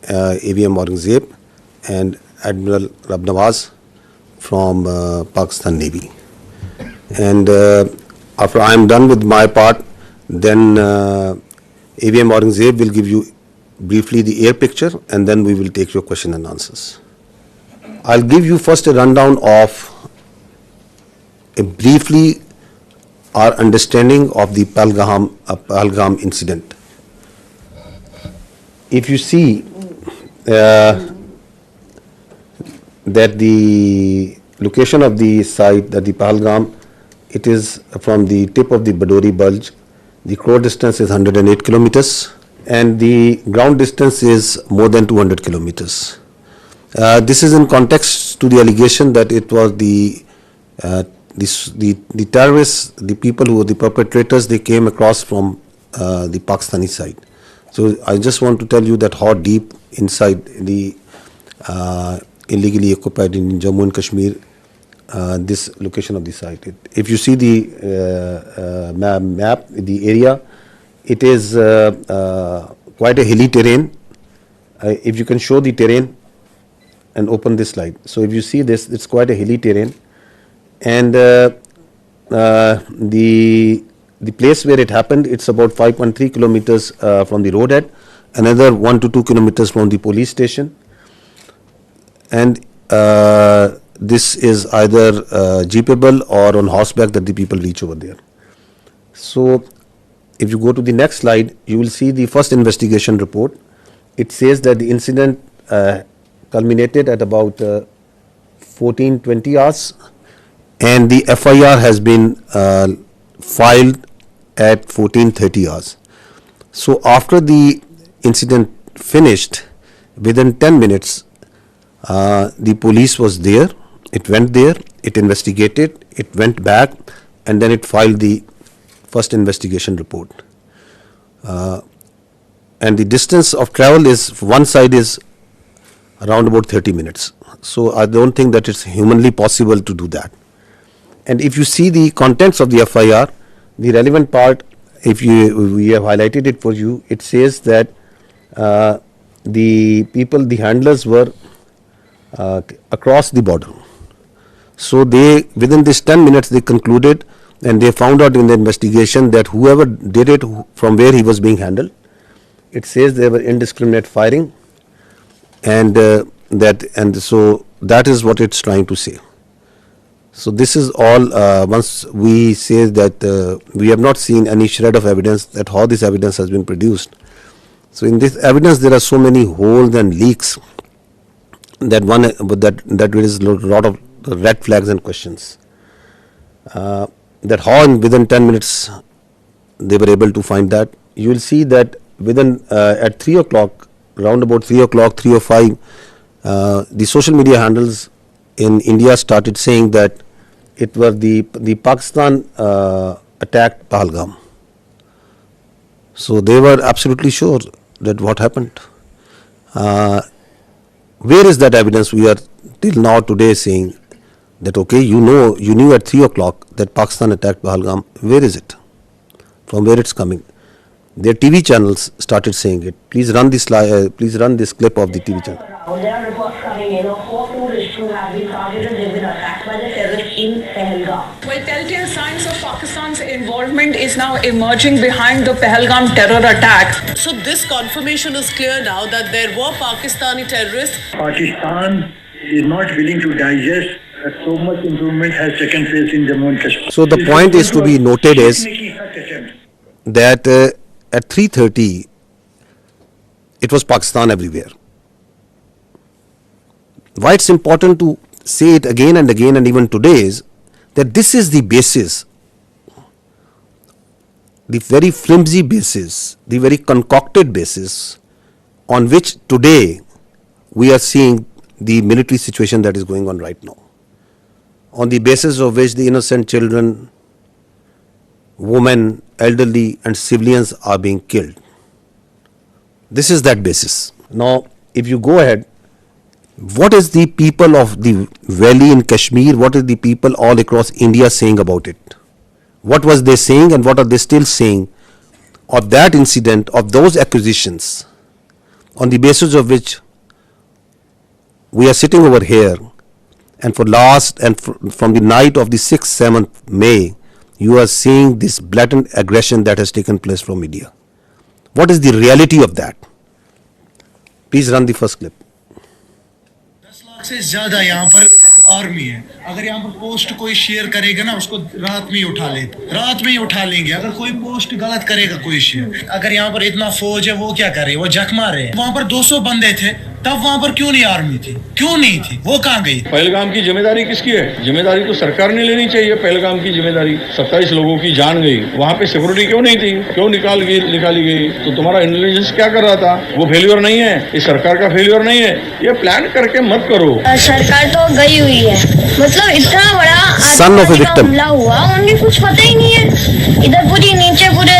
AVM Aurangzeb and Admiral Rab Nawaz from Pakistan Navy. And after I am done with my part, then AVM Aurangzeb will give you briefly the air picture, and then we will take your question and answers. I'll give you first a rundown of briefly our understanding of the Pahalgam incident. If you see that the location of the site, that the Pahalgam, it is from the tip of the Badori Bulge. The crore distance is 108 kilometers and the ground distance is more than 200 kilometers. This is in context to the allegation that it was the terrorists, the people who were the perpetrators, they came across from the Pakistani side. So I just want to tell you that how deep inside the illegally occupied in Jammu and Kashmir this location of the site. If you see the map, the area, it is quite a hilly terrain. If you can show the terrain and open this slide. So if you see this, it's quite a hilly terrain, and the place where it happened, it's about 5.3 kilometers from the roadhead, another 1 to 2 kilometers from the police station, and this is either jeepable or on horseback that the people reach over there. So if you go to the next slide, you will see the first investigation report. It says that the incident culminated at about 14:20 hours, and the FIR has been filed at 14:30 hours. So after the incident finished, within 10 minutes, the police was there. It went there, it investigated, it went back, and then it filed the first investigation report. And the distance of travel is, one side is around about 30 minutes. So I don't think that it's humanly possible to do that. And if you see the contents of the FIR, the relevant part, we have highlighted it for you, it says that the people, the handlers were across the border. So they, within this 10 minutes, they concluded, and they found out in the investigation that whoever did it, from where he was being handled, it says there were indiscriminate firing, and so that is what it's trying to say. So this is all. Once we say that we have not seen any shred of evidence that how this evidence has been produced. So in this evidence there are so many holes and leaks that that raises a lot of red flags and questions. That how within 10 minutes they were able to find that. You will see that within at 3 o'clock, around about 3 o'clock, 3:05, the social media handles in India started saying that it was the Pakistan attacked Pahalgam. So they were absolutely sure that what happened. Where is that evidence? We are till now today saying that okay, you knew at 3 o'clock that Pakistan attacked Pahalgam. Where is it? From where it's coming? Their TV channels started saying it. Please run this please run this clip of the TV channel. There are reports coming in of 4 tourists who have been targeted. They've been attacked by the terrorists in Pahalgam. Well, telltale signs of Pakistan's involvement is now emerging behind the Pahalgam terror attack. So this confirmation is clear now that there were Pakistani terrorists. Pakistan is not willing to digest that so much improvement has taken place in Jammu and Kashmir. So the point is to be noted is that at 3:30 it was Pakistan everywhere. Why it's important to say it again and again and even today is that this is the basis, the very flimsy basis, the very concocted basis on which today we are seeing the military situation that is going on right now, on the basis of which the innocent children, women, elderly and civilians are being killed. This is that basis. Now, if you go ahead, what is the people of the valley in Kashmir, what is the people all across India saying about it? What was they saying and what are they still saying of that incident, of those accusations, on the basis of which we are sitting over here, and from the night of the 6th, 7th May, you are seeing this blatant aggression that has taken place from media. What is the reality of that? Please run the first clip. 10 lakh से ज्यादा यहाँ पर army है। अगर यहाँ पर post कोई share करेगा ना, उसको रात में ही उठा लेंगे। अगर कोई पोस्ट गलत करेगा कोई शेयर, अगर यहाँ पर इतना फौज है, वो क्या करे, वो जख मारे। वहाँ पर 200 बंदे थे, तब वहाँ पर क्यों नहीं आर्मी थी, क्यों नहीं थी, वो कहाँ गई? पहलगाम की जिम्मेदारी किसकी है? जिम्मेदारी तो सरकार ने लेनी चाहिए। पहलगाम की जिम्मेदारी, 27 लोगों की जान गई, वहाँ पे सिक्योरिटी क्यों नहीं थी, क्यों निकाली गई? तो तुम्हारा इंटेलिजेंस क्या कर रहा था? वो फेल्योर नहीं है, इस सरकार का फेल्योर नहीं है। ये प्लान करके मत करो। सरकार तो गई हुई है, मतलब इतना बड़ा हमला हुआ, उन्हें कुछ पता ही नहीं है। इधर नीचे पूरे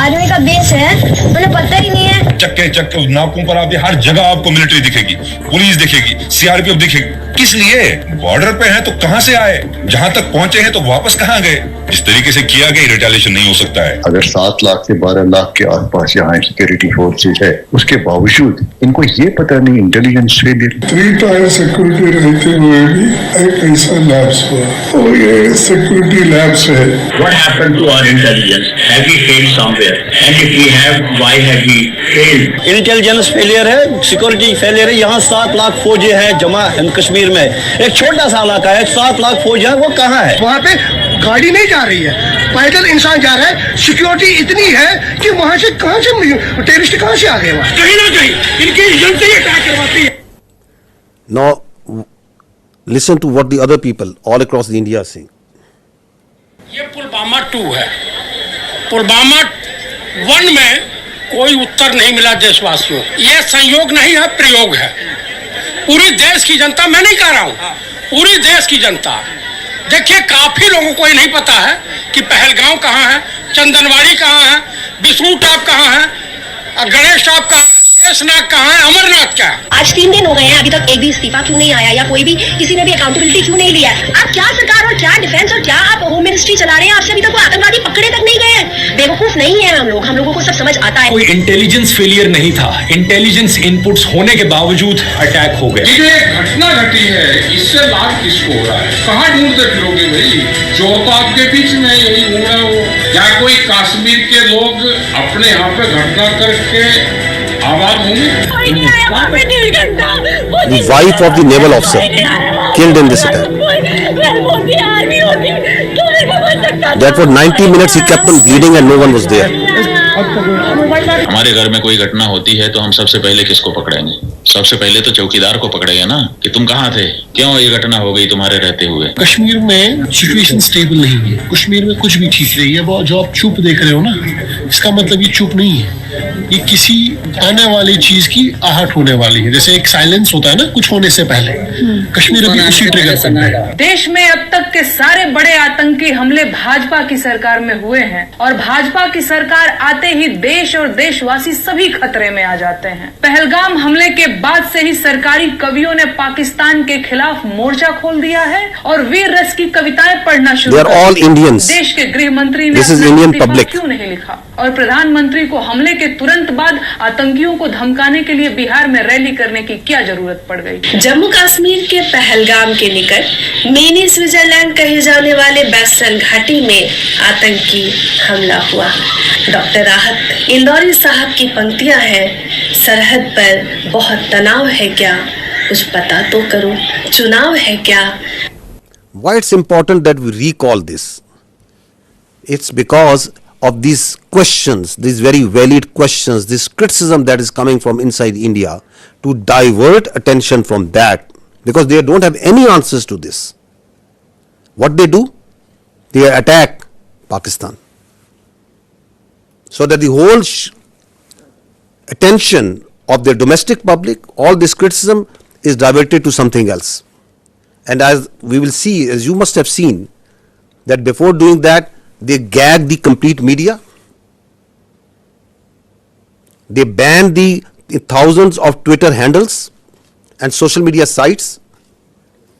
आर्मी का बेस है, उन्हें पता ही नहीं है। चक्के नाकों पर आप हर जगह आपको मिलिट्री दिखेगी, पुलिस दिखेगी, सीआरपीएफ दिखेगी। किस लिए? बॉर्डर पे हैं तो कहां से आए? जहां तक पहुंचे हैं तो वापस कहां गए? इस तरीके से किया गया रिटेलिएशन नहीं हो सकता है। अगर 7 लाख से 12 लाख के आसपास यहाँ सिक्योरिटी फोर्सेज है, उसके बावजूद इनको ये पता नहीं इंटेलिजेंस फेलियर। 3 टायर सिक्योरिटी रहते हुए भी एक ऐसा लैब्स हुआ, और ये सिक्योरिटी लैब्स है। What happened to our intelligence? Have we failed somewhere? And if we have, why have we failed? Intelligence failure है, सिक्योरिटी फेलियर है। यहाँ 7 लाख फौजी है जमा कश्मीर में, एक छोटा सा इलाका है, 7 लाख फौज है, वो कहाँ है? वहाँ पे गाड़ी नहीं जा रही है, पैदल इंसान जा रहा है। सिक्योरिटी इतनी है कि वहाँ से टेररिस्ट कहाँ से आ गए? वहाँ कहीं ना कहीं इनकी एजेंसी अटैक करवाती है। Now, listen to what the other people all across the India are saying. ये पुलवामा 2 है। पुलवामा 1 में कोई उत्तर नहीं मिला देशवासियों। ये संयोग नहीं है, प्रयोग है। पूरी देश की जनता, मैं नहीं कह रहा हूँ, पूरी देश की जनता, देखिए काफी लोगों को ये नहीं पता है कि पहलगाम कहाँ है, चंदनवाड़ी कहाँ है, विष्णु टॉप कहाँ है, गणेश टॉप कहाँ है, शेषनाग कहाँ है, अमरनाथ क्या है। आज 3 दिन हो गए हैं, अभी तक एक भी इस्तीफा क्यों नहीं आया, या कोई भी किसी ने भी अकाउंटेबिलिटी क्यों नहीं लिया? आप क्या सरकार और क्या डिफेंस और क्या आप होम मिनिस्ट्री चला रहे हैं? आपसे अभी तक कोई आतंकवादी पकड़े तक नहीं गए हैं। बेवकूफ नहीं है हम लोगों को सब समझ आता है। कोई इंटेलिजेंस फेलियर नहीं था, इंटेलिजेंस इनपुट्स होने के बावजूद अटैक हो गए। ये घटना घटी है, इससे लाभ किसको हो रहा है? कहाँ ढूंढते फिरोगे भाई? चोर तो आपके बीच में यही घूम रहे हो। क्या कोई कश्मीर के लोग अपने यहाँ पे घटना करके आवाज होंगे? The wife of the naval officer killed in this attack. That for 90 minutes he kept on bleeding and no one was there. हमारे घर में कोई घटना होती है तो हम सबसे पहले किसको पकड़ेंगे? सबसे पहले तो चौकीदार को पकड़ेंगे ना, कि तुम कहाँ थे, क्यों ये घटना हो गई तुम्हारे रहते हुए। कश्मीर में सिचुएशन स्टेबल नहीं है, कश्मीर में कुछ भी ठीक नहीं है। वो जो आप चुप देख रहे हो ना, इसका मतलब ये चुप नहीं है, ये किसी आने वाली चीज की आहट होने वाली है। जैसे एक साइलेंस होता है ना कुछ होने से पहले, कश्मीर अभी उसी ट्रिगर पर है। देश में अब तक के सारे बड़े आतंकी हमले भाजपा की सरकार में हुए हैं, और भाजपा की सरकार आते ही देश और देशवासी सभी खतरे में आ जाते हैं। पहलगाम हमले के बाद से ही सरकारी कवियों ने पाकिस्तान के खिलाफ मोर्चा खोल दिया है और वीर रस की कविताएं पढ़ना शुरू कर दी। देश के गृह मंत्री ने इस्तीफा क्यों नहीं लिखा, और प्रधानमंत्री को हमले के तुरंत बाद आतंकियों को धमकाने के लिए बिहार में रैली करने की क्या जरूरत पड़ गई? जम्मू कश्मीर के पहलगाम के निकट मिनी स्विट्जरलैंड कहे जाने वाले बैसल घाटी में आतंकी हमला हुआ। डॉक्टर राहत इंदौरी साहब की पंक्तियां हैं, सरहद पर बहुत तनाव है क्या, कुछ पता तो करो, चुनाव है क्या। Why it's important that we recall this? It's because of these questions, these very valid questions, this criticism that is coming from inside India to divert attention from that, because they don't have any answers to this. What they do? They attack Pakistan, so that the whole attention of their domestic public, all this criticism is diverted to something else. And as we will see, as you must have seen, that before doing that, they gag the complete media. They ban the thousands of Twitter handles and social media sites.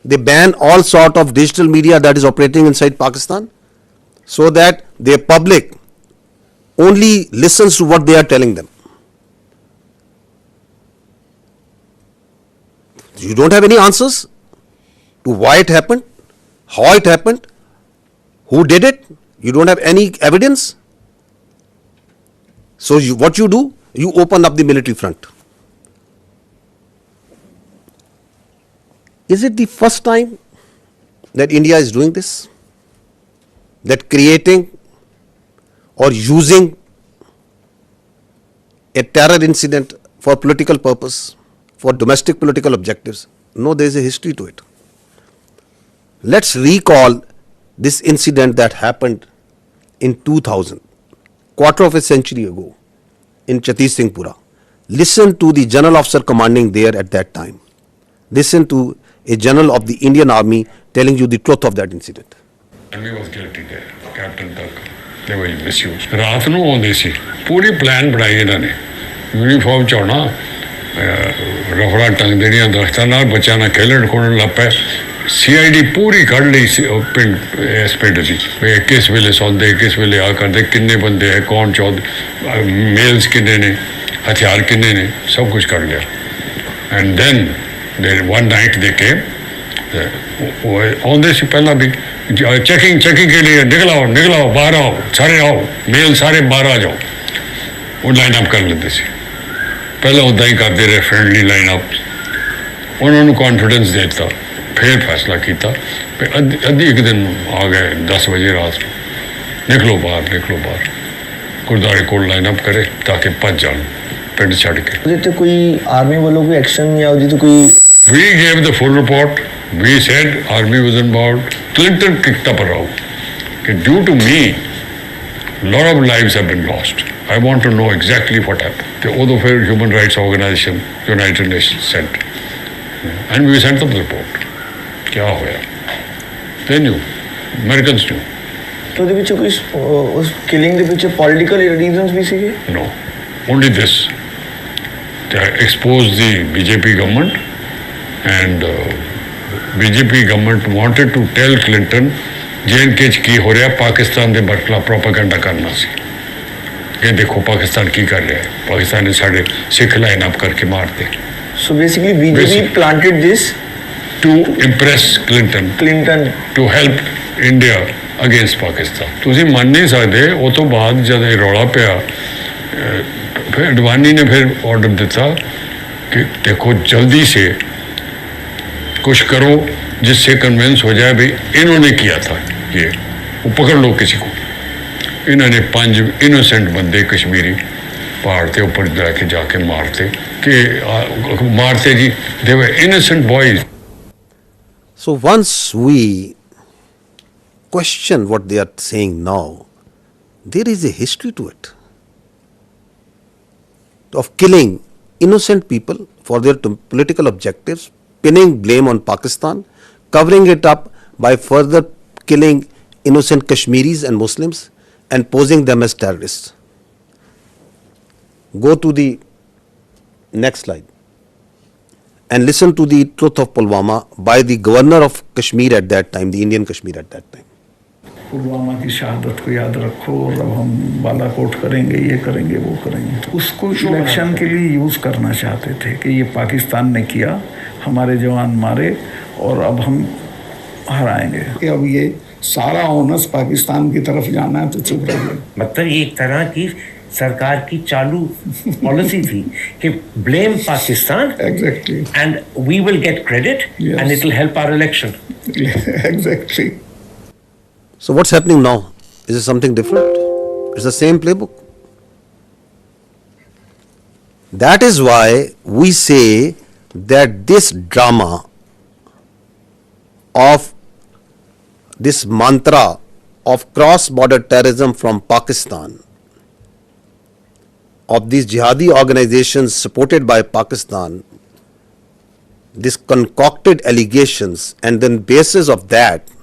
They ban all sort of digital media that is operating inside Pakistan, so that their public only listens to what they are telling them. You don't have any answers to why it happened, how it happened, who did it. You don't have any evidence. So what you do, you open up the military front. Is it the first time that India is doing this? That creating or using a terror incident for political purpose, for domestic political objectives? No, there is a history to it. Let's recall this incident that happened in 2000, quarter of a century ago, in Chhattisgarh. Listen to the general officer commanding there at that time. Listen to a general of the Indian Army telling you the truth of that incident. Army was guilty there, Captain Tuck. They were misused. ਰਾਤ ਨੂੰ ਆਉਂਦੇ ਸੀ, ਪੂਰੀ plan ਬਣਾਈ ਇਹਨਾਂ ਨੇ, uniform ਚ ਆਉਣਾ, ਰਫੜਾ ਟੰਗ ਦੇਣੀਆਂ ਦਰਖਤਾਂ ਨਾਲ, ਬੱਚਿਆਂ ਨਾਲ ਖੇਲਣ ਖੋਲਣ ਲੱਗ ਪਏ। CID ਪੂਰੀ ਕੱਢ ਲਈ ਸੀ ਪਿੰਡ, ਇਸ ਪਿੰਡ ਦੀ, ਕਿਸ ਵੇਲੇ ਸੌਂਦੇ, ਕਿਸ ਵੇਲੇ ਆ ਕਰਦੇ, ਕਿੰਨੇ ਬੰਦੇ ਹੈ, ਕੌਣ ਚੌਧਰੀ, ਮੇਲਸ ਕਿੰਨੇ ਨੇ, ਹਥਿਆਰ ਕਿੰਨੇ ਨੇ, ਸਭ ਕੁਝ ਕੱਢ ਲਿਆ। And then one night they came, आਉਂਦੇ ਸੀ ਪਹਿਲਾਂ ਵੀ चेकिंग के लिए, निकलाओ बाहर आओ, सारे आओ, मेल सारे बाहर आ जाओ। वो लाइन अप कर लेते सी, पहले उदा ही करते रहे, फ्रेंडली लाइन अप। उन्होंने कॉन्फिडेंस देता, फिर फैसला किया, अद्धी एक दिन आ गए 10 बजे रात को, निकलो बाहर, गुरुद्वारे को लाइन अप करे ताकि भज जान पिंड छड़ के। तो कोई आर्मी वालों कोई एक्शन या तो कोई? We gave the full report. We said army was involved. Clinton kicked up a row. Due to me, a lot of lives have been lost. I want to know exactly what happened. The other human rights organization, United Nations, sent. And we sent them the report. क्या होया? They knew. Americans knew. तो the पीछे कोई उस killing के पीछे political reasons भी सीखे? No. Only this. They exposed the BJP government, and BJP government wanted to tell Clinton J&K की हो रहा, पाकिस्तान के खिलाफ प्रोपेगेंडा करना सी कि देखो पाकिस्तान की कर रहा है, पाकिस्तान ने साढ़े सिख लाइन अप करके मारते। So basically BJP planted this to impress Clinton to help India against Pakistan. तुसी मान नहीं सकते, वो तो बाद जब ये रौला पिया, फिर अडवाणी ने फिर ऑर्डर दिता कि देखो जल्दी से कुछ करो जिससे कन्विंस हो जाए भाई इन्होंने किया था, ये वो पकड़ लो किसी को। इन्होंने 5 इनोसेंट बंदे कश्मीरी पहाड़ के ऊपर जाके मारते जी, they were innocent boys. So once we question what they are saying now, there is a history to it of killing innocent people for their political objectives, pinning blame on Pakistan, covering it up by further killing innocent Kashmiris and Muslims and posing them as terrorists. Go to the next slide and listen to the truth of Pulwama by the governor of Kashmir at that time, the Indian Kashmir at that time. Pulwama की शहादत को याद रखो और अब हम बालाकोट करेंगे, ये करेंगे, वो करेंगे। तो उसको इलेक्शन के लिए यूज़ करना चाहते थे कि ये पाकिस्तान ने किया, हमारे जवान मारे और अब हम हराएंगे। कि अब ये सारा ओनस पाकिस्तान की तरफ जाना है तो चुप रहिए। मतलब ये एक तरह की सरकार की चालू पॉलिसी थी कि blame Pakistan and we will get credit and it will help our election. Exactly. So what's happening now? Is it something different? It's the same playbook. That is why we say that this drama of this mantra of cross-border terrorism from Pakistan, of these jihadi organizations supported by Pakistan, these concocted allegations, and then basis of that,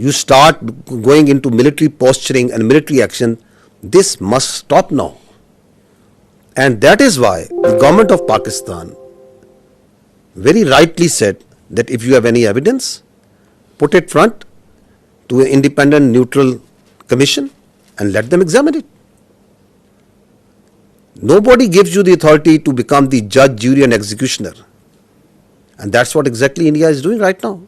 you start going into military posturing and military action. This must stop now. And that is why the government of Pakistan very rightly said that if you have any evidence, put it front to an independent, neutral commission and let them examine it. Nobody gives you the authority to become the judge, jury and executioner. And that's what exactly India is doing right now.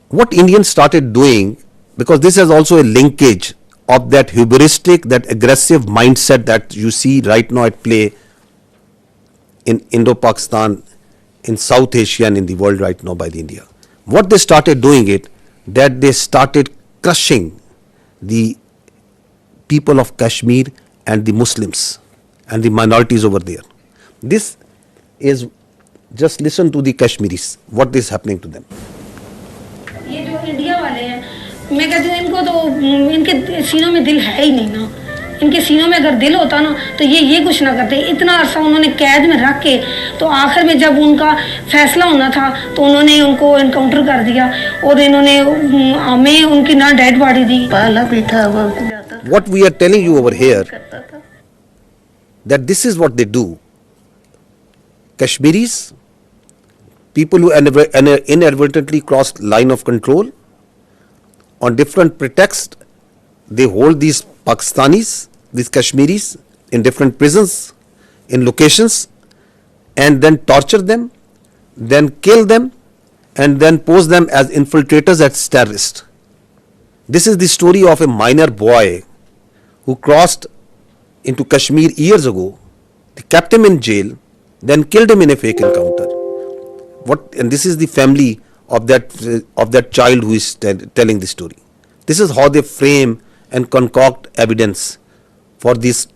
What Indians started doing, because this is also a linkage of that hubristic, that aggressive mindset that you see right now at play in Indo-Pakistan, in South Asia and in the world right now by the India. What they started doing it, that they started crushing the people of Kashmir and the Muslims and the minorities over there. This is, just listen to the Kashmiris, what is happening to them. ये जो India वाले हैं, मैं कहती हूँ इनको तो इनके सीनों में दिल है ही नहीं ना। इनके सीनों में अगर दिल होता ना तो ये कुछ ना करते। इतना अरसा उन्होंने कैद में रख के तो आखिर में जब उनका फैसला होना था तो उन्होंने उनको इनकाउंटर कर दिया और इन्होंने हमें उनकी ना डेड बॉडी दी। पाला भी था वो। What we are telling you over here, that this is what they do. Kashmiris, people who inadvertently crossed line of control, on different pretexts, they hold these Pakistanis, these Kashmiris, in different prisons, in locations, and then torture them, then kill them, and then pose them as infiltrators as terrorists. This is the story of a minor boy who crossed into Kashmir years ago. They kept him in jail, then killed him in a fake encounter. And this is the family of that child who is telling the story. This is how they frame and concoct evidence for these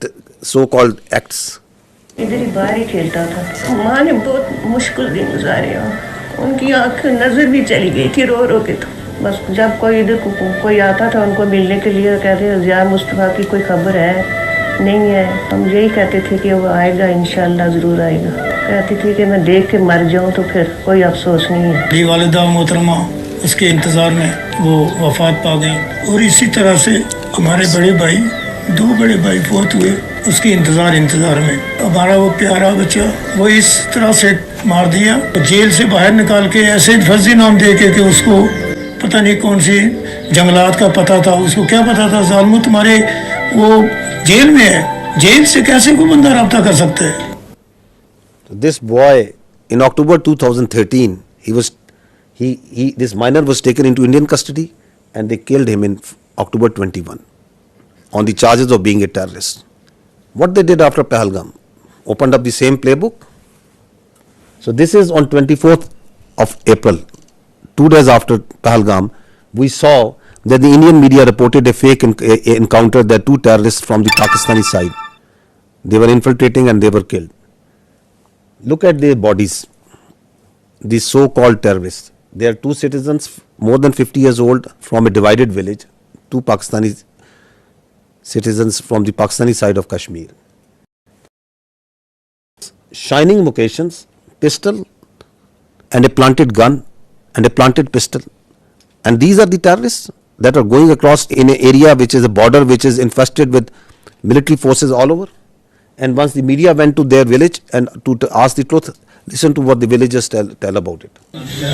so-called acts. इधर ही बाहर ही खेलता था। माँ ने बहुत मुश्किल दिन गुजारे हैं। उनकी आँख नजर भी चली गई थी रो रो के। तो बस जब कोई इधर कोई आता था उनको मिलने के लिए, कहते हैं ज़िया मुस्तफ़ा की कोई खबर है नहीं है। हम यही कहते थे कि वो आएगा, इंशाल्लाह ज़रूर आएगा। कहती थी कि मैं देख के मर जाऊँ तो फिर कोई अफसोस नहीं है। मेरी वालिदा मोहतरमा उसके इंतज़ार में वो वफात पा गई और इसी तरह से हमारे बड़े भाई, दो बड़े भाई फौत हुए उसके इंतज़ार में। हमारा वो प्यारा बच्चा वो इस तरह से मार दिया, जेल से बाहर निकाल के ऐसे फर्जी नाम दे के कि उसको पता नहीं कौन सी जंगलात का पता था। उसको क्या पता था जालिमो तुम्हारे वो जेल में है, जेल से कैसे कोई बंदा रब्ता कर सकता है। This boy in October 2013, this minor was taken into Indian custody and they killed him in October 21 on the charges of being a terrorist. What they did after Pahalgam, opened up the same playbook. So this is on 24th of April, 2 days after Pahalgam, we saw that the Indian media reported a fake encounter that two terrorists from the Pakistani side, they were infiltrating and they were killed. Look at their bodies, these so-called terrorists. They are two citizens more than 50 years old from a divided village, two Pakistani citizens from the Pakistani side of Kashmir. Shining vocations, pistol and a planted gun and a planted pistol. And these are the terrorists that are going across in an area which is a border which is infested with military forces all over. And once the media went to their village and to ask the truth, listen to what the villagers tell about it.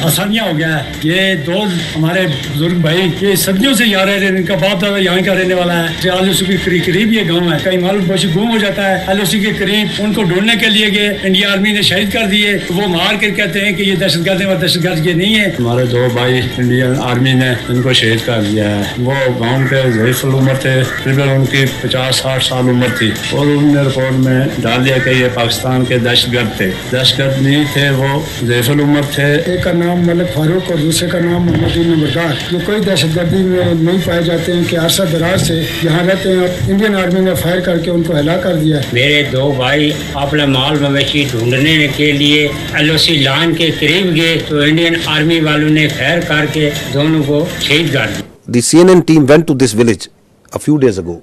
आसानियाँ हो गया है। ये दो हमारे बुजुर्ग भाई ये सदियों से यहाँ रह रहे हैं, इनका बाप दादा यहाँ का रहने वाला है। आलोसी के करीब ये गांव है, कहीं मालूम बच्चे गुम हो जाता है। आलोसी के करीब उनको ढूंढने के लिए गए, इंडिया आर्मी ने शहीद कर दिए। वो मार कर कहते हैं कि ये दहशतगर्द है और दहशतगर्द ये नहीं है। हमारे दो भाई इंडियन आर्मी ने इनको शहीद कर दिया है। वो गाँव के ज़ईफ़ुल उम्र थे, तकरीबन उनकी 50-60 साल उम्र थी और उन्होंने रिपोर्ट में डाल दिया कि ये पाकिस्तान के दहशतगर्द थे। दहशतगर्द नहीं थे, वो ज़ईफ़ुल उम्र थे। एक का नाम मलिक फारूक और दूसरे का नाम मोहम्मद नंबरदार। ये कोई दहशतगर्दी में नहीं पाए जाते हैं कि अरसा दराज से यहाँ रहते हैं और इंडियन आर्मी ने फायर करके उनको हलाक कर दिया। मेरे दो भाई अपना माल मवेशी ढूंढने के लिए एलओसी लाइन के करीब गए तो इंडियन आर्मी वालों ने फायर करके दोनों को शहीद कर दिया। The CNN team went to this village a few days ago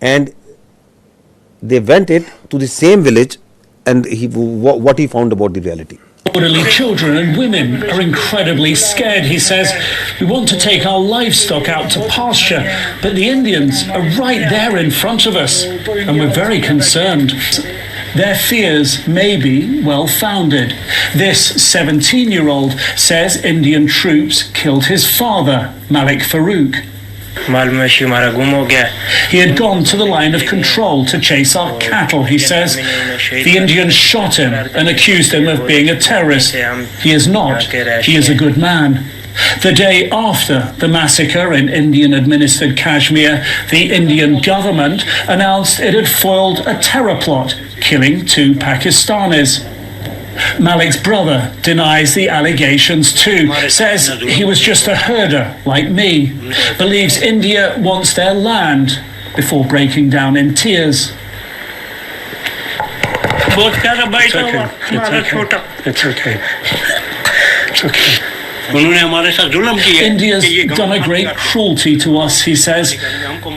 and they went to the same village and what he found about the reality. Elderly children and women are incredibly scared. He says, we want to take our livestock out to pasture, but the Indians are right there in front of us, and we're very concerned. Their fears may be well-founded. This 17-year-old says Indian troops killed his father, Malik Farouk. He had gone to the line of control to chase our cattle, he says. The Indians shot him and accused him of being a terrorist. He is not. He is a good man. The day after the massacre in Indian-administered Kashmir, the Indian government announced it had foiled a terror plot, killing 2 Pakistanis. Malik's brother denies the allegations too, says he was just a herder like me, believes India wants their land, before breaking down in tears. It's okay. India's done a great cruelty to us, he says.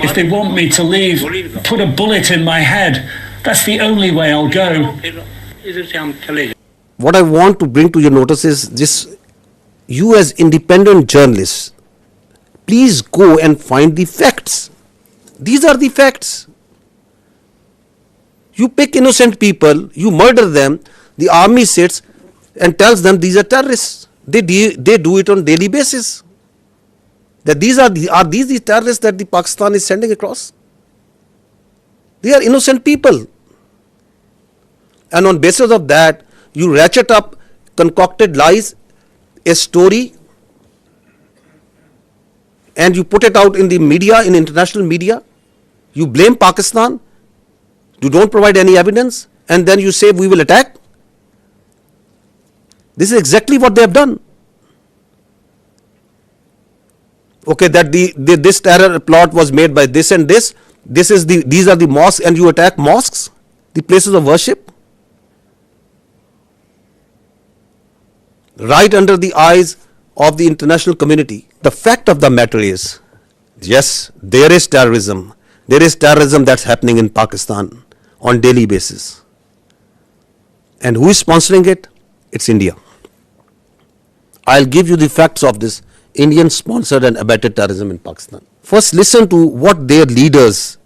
If they want me to leave, put a bullet in my head. That's the only way I'll go. What I want to bring to your notice is this: you as independent journalists, please go and find the facts. These are the facts. You pick innocent people, you murder them, the army sits and tells them these are terrorists. They do it on daily basis. That these are these the terrorists that the Pakistan is sending across? They are innocent people. And on basis of that, you ratchet up concocted lies, a story, and you put it out in the media, in international media. You blame Pakistan. You don't provide any evidence, and then you say we will attack. This is exactly what they have done. Okay, that this terror plot was made by this and this. These are the mosques, and you attack mosques, the places of worship, right under the eyes of the international community. The fact of the matter is, yes, there is terrorism. There is terrorism that's happening in Pakistan on daily basis. And who is sponsoring it? It's India. I'll give you the facts of this Indian sponsored and abetted terrorism in Pakistan. First, listen to what their leaders,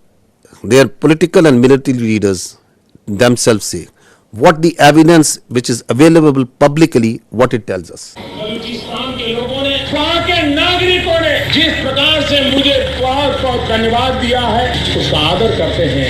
their political and military leaders themselves say. What the evidence which is available publicly, what it tells us. Balochistan के लोगों ने, वहाँ के नागरिकों ने जिस प्रकार से मुझे बहुत धन्यवाद दिया है, उसका आदर करते हैं,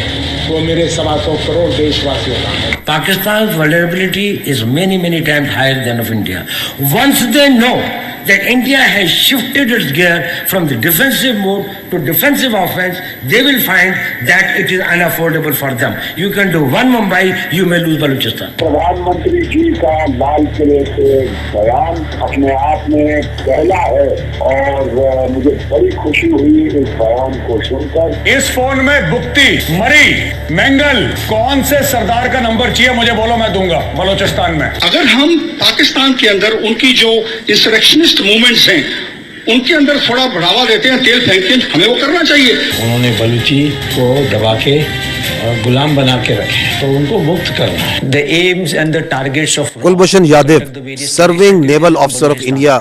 वो मेरे 125 करोड़ देशवासियों का है. Pakistan's vulnerability is many times higher than of India. Once they know that India has shifted its gear from the defensive mode to defensive offense, they will find that it is unaffordable for them. You can do one Mumbai, you may lose Balochistan. प्रधानमंत्री जी का लाल किले से बयान अपने आप में पहला है और मुझे बड़ी खुशी हुई इस बयान को सुनकर. इस फोन में बुक्ति, मरी, मंगल, कौन से सरदार का नंबर चाहिए मुझे बोलो, मैं दूंगा बलोचिस्तान में. अगर हम पाकिस्तान के अंदर उनकी जो इंसरेक्शनिस्ट मूवमेंट्स हैं उनके अंदर थोड़ा बढ़ावा देते हैं, तेल फेंकते हैं, हमें वो करना चाहिए. उन्होंने बलूची को दबा के गुलाम बना के रखे, तो उनको मुक्त करना है. The aims and the targets of Kulbhushan Yadav, serving naval officer of India,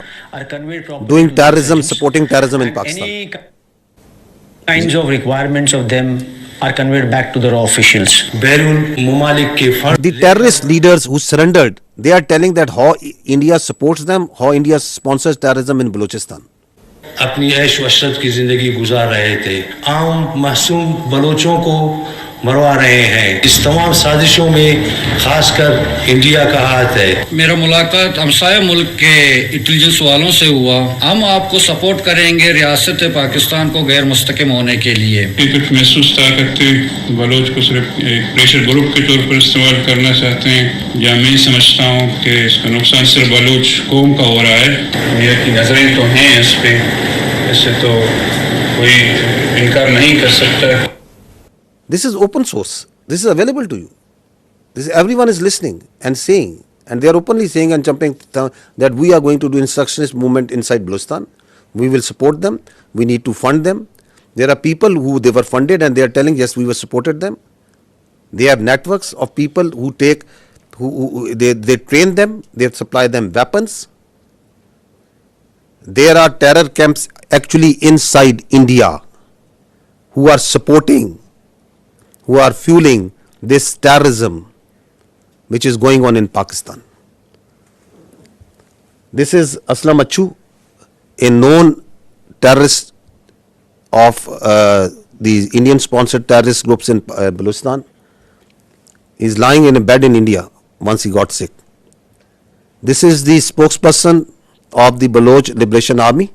doing terrorism, supporting terrorism in Pakistan. Any kinds of requirements of them are conveyed back to the raw officials. The terrorist leaders who surrendered, they are telling that how India supports them, how India sponsors terrorism in Balochistan. अपनी ऐश वशरत की जिंदगी गुजार रहे थे, आम मासूम बलोचों को मरवा रहे हैं. इस तमाम साजिशों में खासकर इंडिया का हाथ है. मेरा मुलाकात हमसाया मुल्क के इंटेलिजेंस वालों से हुआ. हम आपको सपोर्ट करेंगे रियासत पाकिस्तान को गैर मुस्तकिम होने के लिए. महसूस करते बलोच को सिर्फ एक प्रेशर ग्रुप के तौर पर इस्तेमाल करना चाहते हैं, या मैं समझता हूँ कि इसका नुकसान सिर्फ बलोच कौम का हो रहा है. इंडिया की नजरें तो हैं इस पे, इससे तो कोई इनकार नहीं कर सकता. This is open source. This is available to you. Everyone is listening and saying, and they are openly saying and jumping that we are going to do insurrectionist movement inside Balochistan. We will support them. We need to fund them. There are people who they were funded and they are telling, yes, we were supported them. They have networks of people who they train them, they supply them weapons. There are terror camps actually inside India who are supporting, who are fueling this terrorism which is going on in Pakistan. This is Aslam Achu, a known terrorist of the Indian-sponsored terrorist groups in Balochistan. He's lying in a bed in India once he got sick. This is the spokesperson of the Baloch Liberation Army.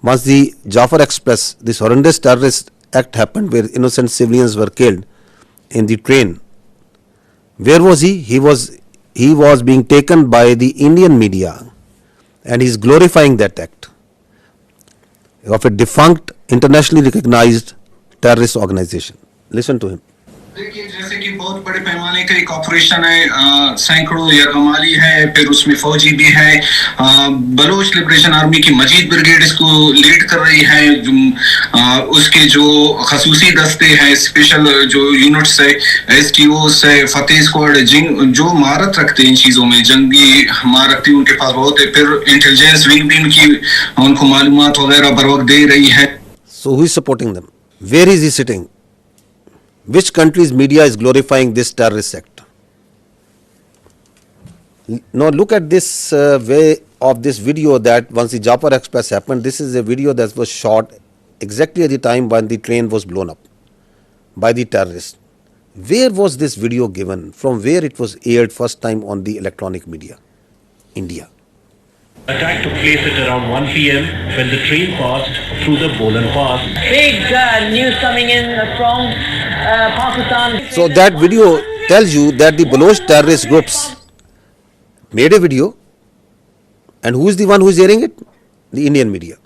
Once the Jafar Express, this horrendous terrorist act happened where innocent civilians were killed in the train. Where was he? He was being taken by the Indian media, and he's glorifying that act of a defunct, internationally recognized terrorist organization. Listen to him. देखिए जैसे कि बहुत बड़े पैमाने का एक operation है, सैकड़ों यरगमाली है, फिर उसमें फौजी भी है, बलोच लिबरेशन आर्मी की मजीद ब्रिगेड इसको लीड कर रही है, उसके जो खसूसी दस्ते हैं, स्पेशल जो यूनिट्स है, एसटीओस है, फतेह स्क्वाड, जो महारत रखते हैं इन चीजों में, जंगी महारत उनके पास बहुत है, फिर इंटेलिजेंस विंग भी उनको मालूमात वगैरह बर वक्त दे रही है. So who is supporting them? Where is he sitting? Which country's media is glorifying this terrorist act? Now look at this way of this video that once the Jafar Express happened, this is a video that was shot exactly at the time when the train was blown up by the terrorists. Where was this video given? From where it was aired first time on the electronic media? India. Attack took place at around 1 p.m. when the train passed through the Bolan Pass. Big news coming in from Pakistan. So that video tells you that the Baloch terrorist groups made a video, and who is the one who is airing it? The Indian media.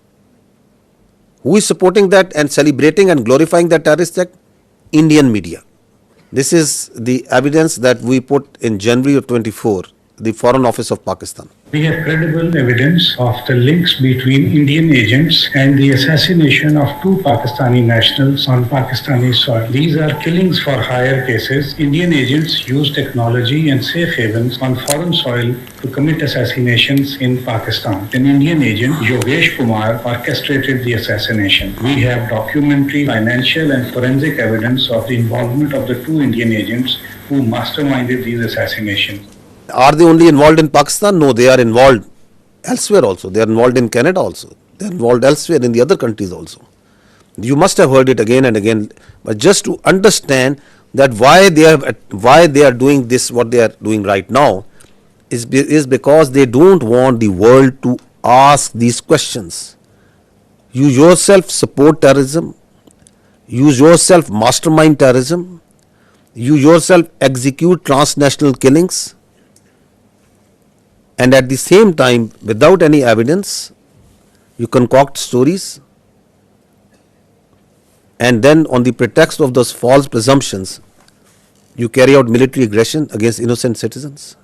Who is supporting that and celebrating and glorifying that terrorist act? Indian media. This is the evidence that we put in January of 24, the Foreign Office of Pakistan. We have credible evidence of the links between Indian agents and the assassination of two Pakistani nationals on Pakistani soil. These are killings for hire cases. Indian agents use technology and safe havens on foreign soil to commit assassinations in Pakistan. An Indian agent, Yogesh Kumar, orchestrated the assassination. We have documentary, financial and forensic evidence of the involvement of the two Indian agents who masterminded these assassinations. Are they only involved in Pakistan? No, they are involved elsewhere also. They are involved in Canada also. They are involved elsewhere in the other countries also. You must have heard it again and again. But just to understand that why they are doing this, what they are doing right now, is because they don't want the world to ask these questions. You yourself support terrorism. You yourself mastermind terrorism. You yourself execute transnational killings. And at the same time, without any evidence, you concoct stories, and then on the pretext of those false presumptions, you carry out military aggression against innocent citizens.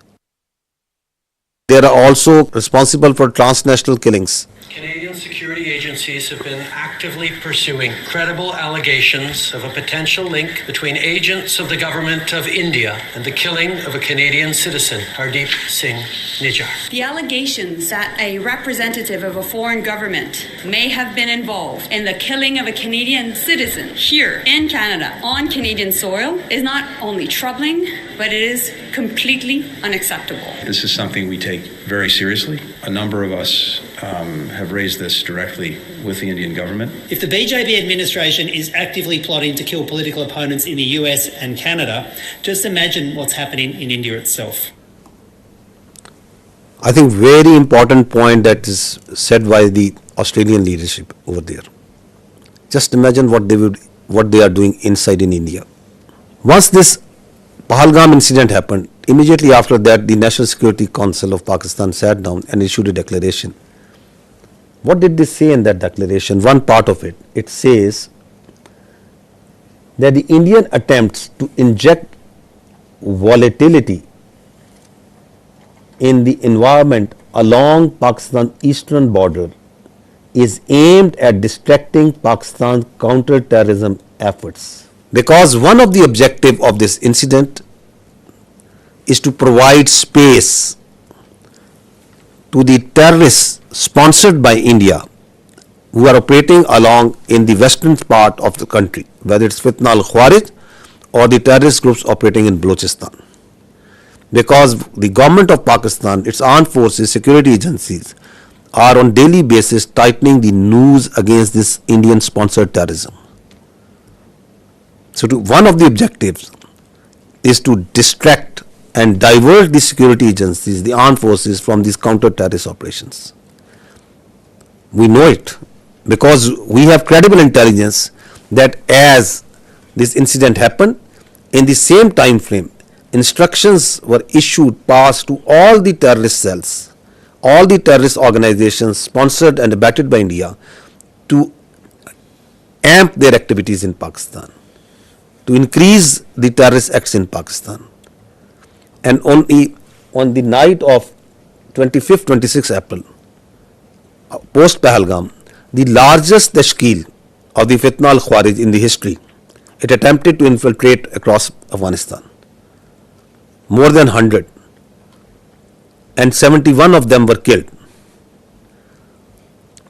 They are also responsible for transnational killings. Canadian security agencies have been actively pursuing credible allegations of a potential link between agents of the government of India and the killing of a Canadian citizen, Hardeep Singh Nijjar. The allegations that a representative of a foreign government may have been involved in the killing of a Canadian citizen here in Canada on Canadian soil is not only troubling, but it is completely unacceptable. This is something we take very seriously. A number of us have raised this directly with the Indian government. If the BJP administration is actively plotting to kill political opponents in the US and Canada, just imagine what's happening in India itself. I think very important point that is said by the Australian leadership over there. Just imagine what they are doing inside in India. Once this Pahalgam incident happened, immediately after that, the National Security Council of Pakistan sat down and issued a declaration. What did they say in that declaration? One part of it, it says that the Indian attempts to inject volatility in the environment along Pakistan's eastern border is aimed at distracting Pakistan's counter-terrorism efforts. Because one of the objectives of this incident is to provide space to the terrorists sponsored by India who are operating along in the western part of the country, whether it's Fitna al-Khawarij or the terrorist groups operating in Balochistan. Because the government of Pakistan, its armed forces, security agencies are on daily basis tightening the noose against this Indian sponsored terrorism. So one of the objectives is to distract and divert the security agencies, the armed forces, from these counter-terrorist operations. We know it because we have credible intelligence that as this incident happened, in the same time frame, instructions were issued, passed to all the terrorist cells, all the terrorist organizations sponsored and abetted by India to amp their activities in Pakistan, to increase the terrorist acts in Pakistan. And on the night of 25th, 26th April, post Pahalgam, the largest tashkeel of the Fitna al-Khawarij in the history, it attempted to infiltrate across Afghanistan. More than 100. And 71 of them were killed.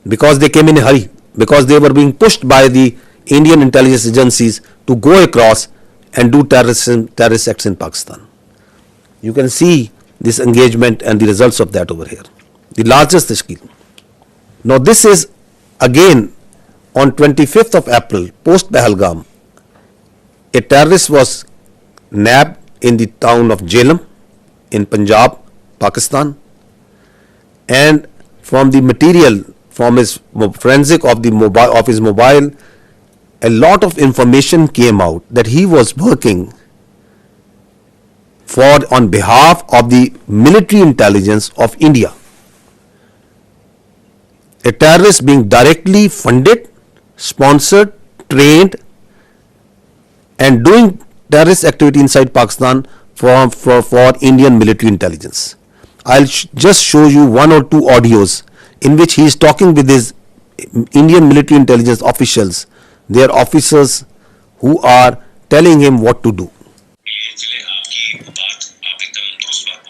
Because they came in a hurry, because they were being pushed by the Indian intelligence agencies to go across and do terrorist acts in Pakistan. You can see this engagement and the results of that over here. The largest tashkeel. Now this is again on 25th of April, post Pahalgam, a terrorist was nabbed in the town of Jhelum in Punjab, Pakistan, and from the material, from his forensic of his mobile, a lot of information came out that he was working on behalf of the military intelligence of India. A terrorist being directly funded, sponsored, trained, and doing terrorist activity inside Pakistan for Indian military intelligence. I'll just show you one or two audios in which he is talking with his Indian military intelligence officials, their officers who are telling him what to do.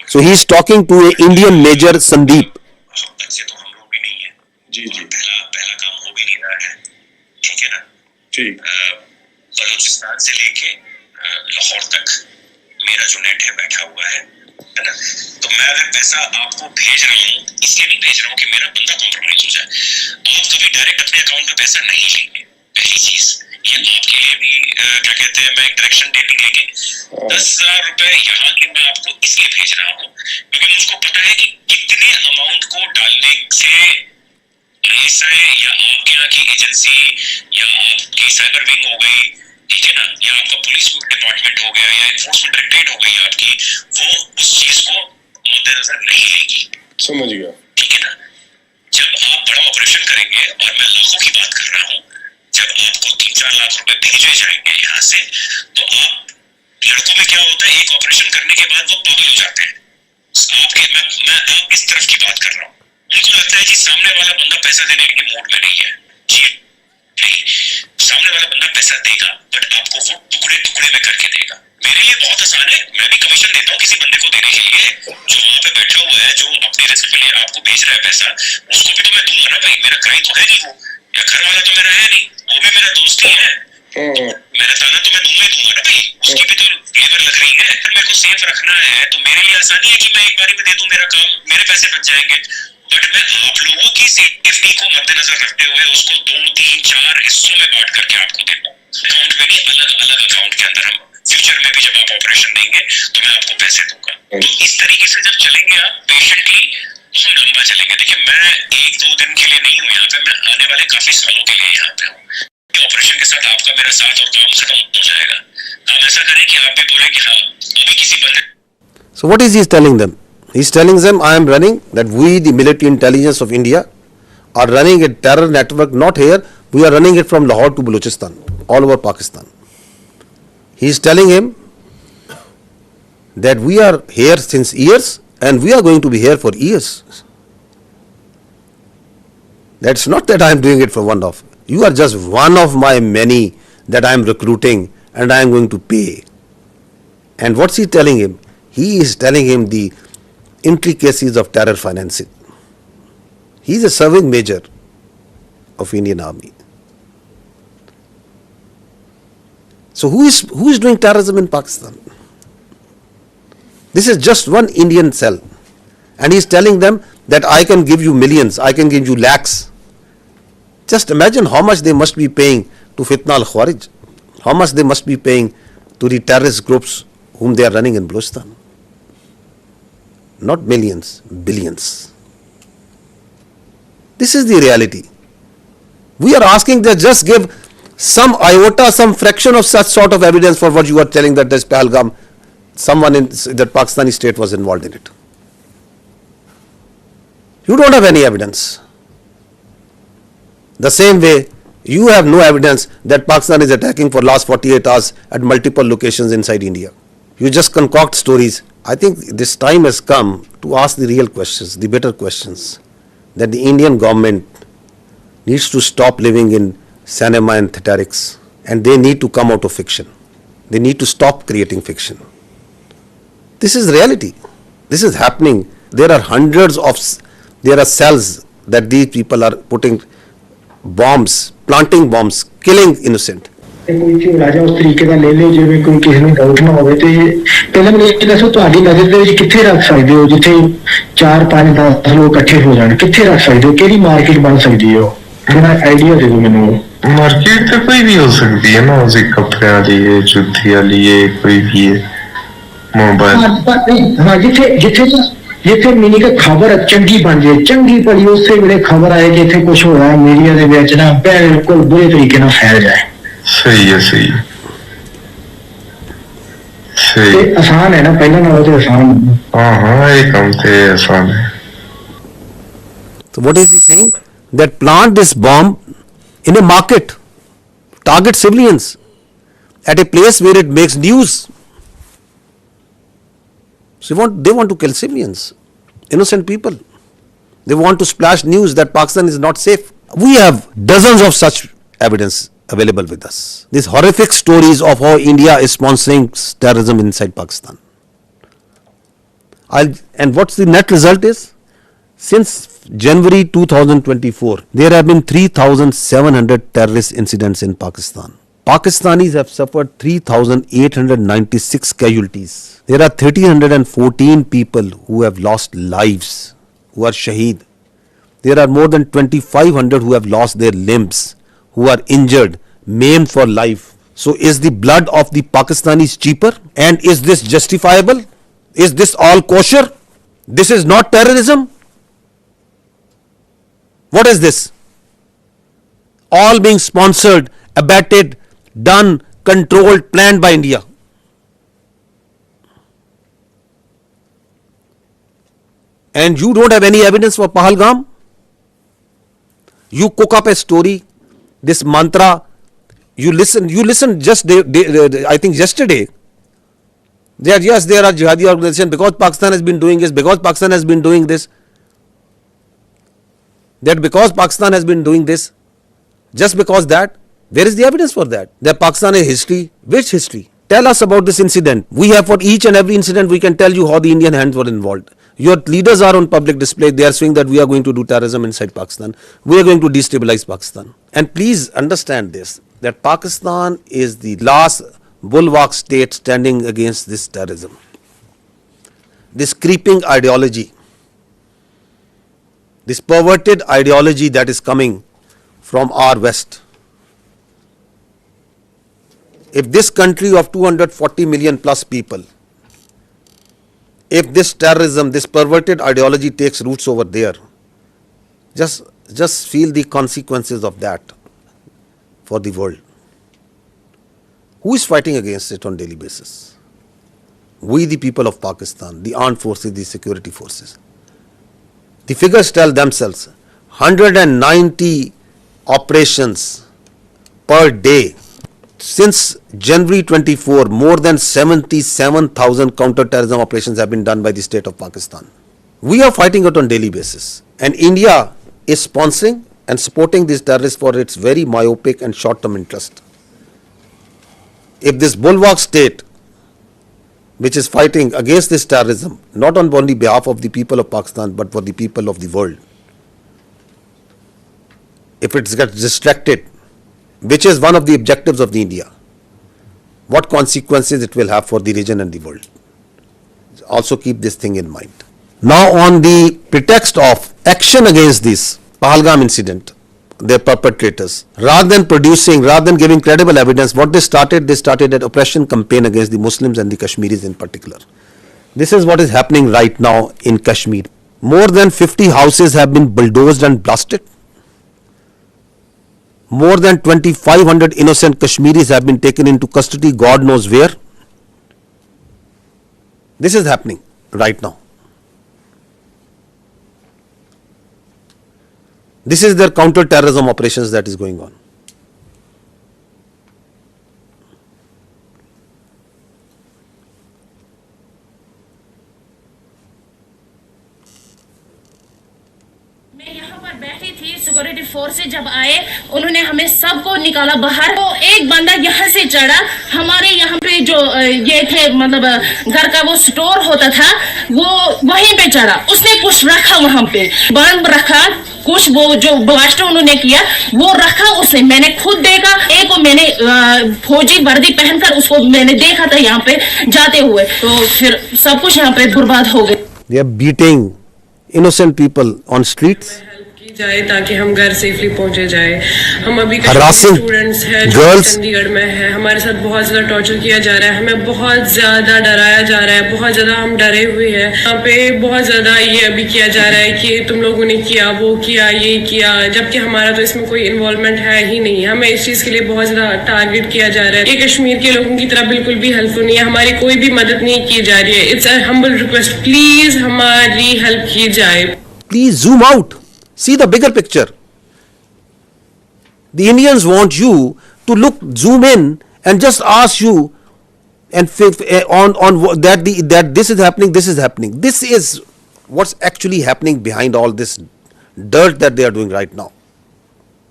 So he is talking to an Indian Major Sandeep. Balochistan से लेके लाहौर तक मेरा जो net है बैठा हुआ है ना, तो मैं अगर पैसा आपको भेज रहा हूँ, इसलिए नहीं भेज रहा हूँ कि मेरा बंदा कॉम्प्रोमाइज हो जाए। आप कभी डायरेक्ट अपने अकाउंट में पैसा नहीं लेंगे, पहली चीज ये आपके लिए भी क्या कहते हैं, मैं एक डायरेक्शन देने लेंगे 10,000 रुपए यहाँ के मैं आपको इसलिए भेज रहा हूँ क्योंकि मुझको पता है कि कितने अमाउंट को डालने से ISI या आपके यहाँ की एजेंसी या आपकी साइबर विंग हो गई, ठीक है ना, या आपका पुलिस डिपार्टमेंट हो गया या एनफोर्समेंट डायरेक्टरेट हो गई आपकी, वो उस चीज को मद्देनजर नहीं लेगी। समझ गया, ठीक है ना। जब आप बड़ा ऑपरेशन करेंगे, और मैं लाखों की बात कर रहा हूँ, जब आपको 3-4 लाख रुपए भेजे जाएंगे यहाँ से, तो आप लड़कों में क्या होता है, एक ऑपरेशन करने के बाद वो पागल हो जाते हैं। मैं आप इस तरफ की बात कर रहा हूँ। उनको लगता है कि सामने वाला बंदा पैसा देने के मूड में नहीं है। जी नहीं, सामने वाला बंदा पैसा देगा, बट आपको वो टुकड़े टुकड़े में करके देगा। मेरे लिए बहुत आसान है, मैं भी कमीशन देता हूँ किसी बंदे को देने के लिए, जो वहां पे बैठा हुआ है, जो अपने रिस्क पे लिए आपको बेच रहा है पैसा, उसको भी तो मैं दूंगा ना भाई, मेरा क्लाइंट तो है नहीं वो, या घर वाला तो मेरा है नहीं, वो भी मेरा दोस्त ही है, मेरा ताना तो मैं दूंगा ही दूंगा ना भाई, उसकी भी तो लेबर लग रही है। फिर मेरे को सेफ रखना है, तो मेरे लिए आसानी है कि मैं एक बारी में दे दूं, मेरा काम, मेरे पैसे बच जाएंगे। बट मैं आप लोगों की सेफ्टी को मद्देनजर रखते हुए उसको 2-3-4 हिस्सों में बांट करके आपको देता हूँ, अकाउंट में नहीं, अलग अलग अकाउंट के अंदर। हम फ्यूचर में भी जब आप ऑपरेशन देंगे तो मैं आपको पैसे दूंगा। तो इस तरीके से जब चलेंगे आप पेशेंटली, तो हम लंबा चलेंगे। देखिए मैं 1-2 दिन के लिए नहीं हूँ यहाँ पे, मैं आने वाले काफी सालों के लिए यहाँ पे हूँ। ऑपरेशन के साथ आपका मेरा साथ और काम खत्म हो जाएगा। हम ऐसा करें कि आप भी बोले कि हाँ अभी किसी बंदे। So what is he telling them? He's telling them, I am running, that we, the military intelligence of India, are running a terror network, not here, we are running it from Lahore to Balochistan, all over Pakistan. He is telling him that we are here since years and we are going to be here for years. That's not that I am doing it for one off. You are just one of my many that I am recruiting and I am going to pay. And what's he telling him? He is telling him the intricacies of terror financing. He is a serving major of Indian Army. So who is doing terrorism in Pakistan? This is just one Indian cell. And he's telling them that I can give you millions, I can give you lakhs. Just imagine how much they must be paying to Fitna al-Khawarij, how much they must be paying to the terrorist groups whom they are running in Balochistan. Not millions, billions. This is the reality. We are asking that just give some iota, some fraction of such sort of evidence for what you are telling that this Pahalgam, someone in that Pakistani state was involved in it. You don't have any evidence. The same way, you have no evidence that Pakistan is attacking for last 48 hours at multiple locations inside India. You just concoct stories. I think this time has come to ask the real questions, the better questions, that the Indian government needs to stop living in cinema and theatrics, and they need to come out of fiction. They need to stop creating fiction. This is reality. This is happening. There are there are cells that these people are putting bombs, planting bombs, killing innocent. ਕੋਈ ਰਾਜਾ ਉਸ ਤਰੀਕੇ ਦਾ ਲੈ ਲੇ ਜਿਵੇਂ ਕੋਈ ਕਿਸੇ ਨੂੰ ਡਾਊਟ ਨਾ ਹੋਵੇ ਤੇ ਪਹਿਲਾਂ ਮੈਨੂੰ ਇਹ ਦੱਸੋ ਤੁਹਾਡੀ ਨਜ਼ਰ ਦੇ ਵਿੱਚ ਕਿੱਥੇ ਰੱਖ ਸਕਦੇ ਹੋ ਜਿੱਥੇ 4 5 10 ਲੋਕ ਇਕੱਠੇ ਹੋ ਜਾਣ ਕਿੱਥੇ ਰੱਖ ਸਕਦੇ ਹੋ ਕਿਹੜੀ ਮਾਰਕੀਟ ਬਣ ਸਕਦੀ ਹੈ ਮੇਰਾ ਆਈਡੀਆ ਦੇ ਦਿਓ ਮੈਨੂੰ मार्केट तो कोई भी हो सकती है ना उसे कपड़े वाली है जूती वाली है कोई भी है मोबाइल हाँ जिथे मीनी का खबर चंगी बन जाए चंगी भली उसे वे खबर आए कि इतने कुछ हो रहा है मीडिया के विच ना बिल्कुल बुरे तरीके ना फैल जाए सही है सही आसान है ना पहले ना तो आसान हाँ ये काम तो आसान है So what is he saying? That plant this bomb in a market, target civilians at a place where it makes news. So they want to kill civilians, innocent people. They want to splash news that Pakistan is not safe. We have dozens of such evidence available with us. These horrific stories of how India is sponsoring terrorism inside Pakistan. And what's the net result is? Since January 2024, there have been 3,700 terrorist incidents in Pakistan. Pakistanis have suffered 3,896 casualties. There are 1,314 people who have lost lives, who are shaheed. There are more than 2,500 who have lost their limbs, who are injured, maimed for life. So is the blood of the Pakistanis cheaper? And is this justifiable? Is this all kosher? This is not terrorism? What is this? All being sponsored, abetted, done, controlled, planned by India. And you don't have any evidence for Pahalgam? You cook up a story, this mantra, you listen just I think yesterday, that yes, there are jihadi organizations because Pakistan has been doing this, because Pakistan has been doing this. That because Pakistan has been doing this, just because that, where is the evidence for that? That Pakistan has history. Which history? Tell us about this incident. We have for each and every incident, we can tell you how the Indian hands were involved. Your leaders are on public display. They are saying that we are going to do terrorism inside Pakistan. We are going to destabilize Pakistan. And please understand this, that Pakistan is the last bulwark state standing against this terrorism. This creeping ideology, this perverted ideology that is coming from our West. If this country of 240 million plus people, if this terrorism, this perverted ideology takes roots over there, just feel the consequences of that for the world. Who is fighting against it on daily basis? We, the people of Pakistan, the armed forces, the security forces. The figures tell themselves, 190 operations per day. Since January 24, more than 77,000 counter-terrorism operations have been done by the state of Pakistan. We are fighting it on daily basis. And India is sponsoring and supporting these terrorists for its very myopic and short-term interest. If this bulwark state, which is fighting against this terrorism, not on only behalf of the people of Pakistan, but for the people of the world, if it gets distracted, which is one of the objectives of the India, what consequences it will have for the region and the world. Also keep this thing in mind. Now on the pretext of action against this Pahalgam incident, their perpetrators, rather than giving credible evidence, what they started an oppression campaign against the Muslims and the Kashmiris in particular. This is what is happening right now in Kashmir. More than 50 houses have been bulldozed and blasted. More than 2,500 innocent Kashmiris have been taken into custody, God knows where. This is happening right now. This is their counter-terrorism operations that is going on. Security forces जब आए उन्होंने हमें सबको निकाला बाहर। तो एक बंदा यहाँ से चढ़ा, हमारे यहाँ पे जो ये थे मतलब घर का वो स्टोर होता था वो वहीं पे चढ़ा, उसने कुछ रखा वहाँ पे बम रखा, कुछ वो जो ब्लास्ट उन्होंने किया वो रखा उसने, मैंने खुद देखा। एक को मैंने फौजी वर्दी पहनकर उसको मैंने देखा था यहाँ पे जाते हुए, तो फिर सब कुछ यहाँ पे बर्बाद हो गया। They are beating innocent people on streets. जाए ताकि हम घर सेफली पहुंचे जाए। हम अभी स्टूडेंट्स हैं जो चंडीगढ़ में है, हमारे साथ बहुत ज्यादा टॉर्चर किया जा रहा है, हमें बहुत ज्यादा डराया जा रहा है, बहुत ज्यादा हम डरे हुए हैं। यहाँ पे बहुत ज्यादा ये अभी किया जा रहा है कि तुम लोगों ने किया, वो किया, ये किया, जबकि हमारा तो इसमें कोई इन्वॉल्वमेंट है ही नहीं। हमें इस चीज के लिए बहुत ज्यादा टारगेट किया जा रहा है। ये कश्मीर के लोगों की तरह बिल्कुल भी हेल्पफुल नहीं है, हमारी कोई भी मदद नहीं की जा रही है। It's a humble request, please हमारी हेल्प की जाए। Please zoom out. See the bigger picture. The Indians want you to zoom in and just ask you and on that this is happening, this is happening. This is what's actually happening behind all this dirt that they are doing right now.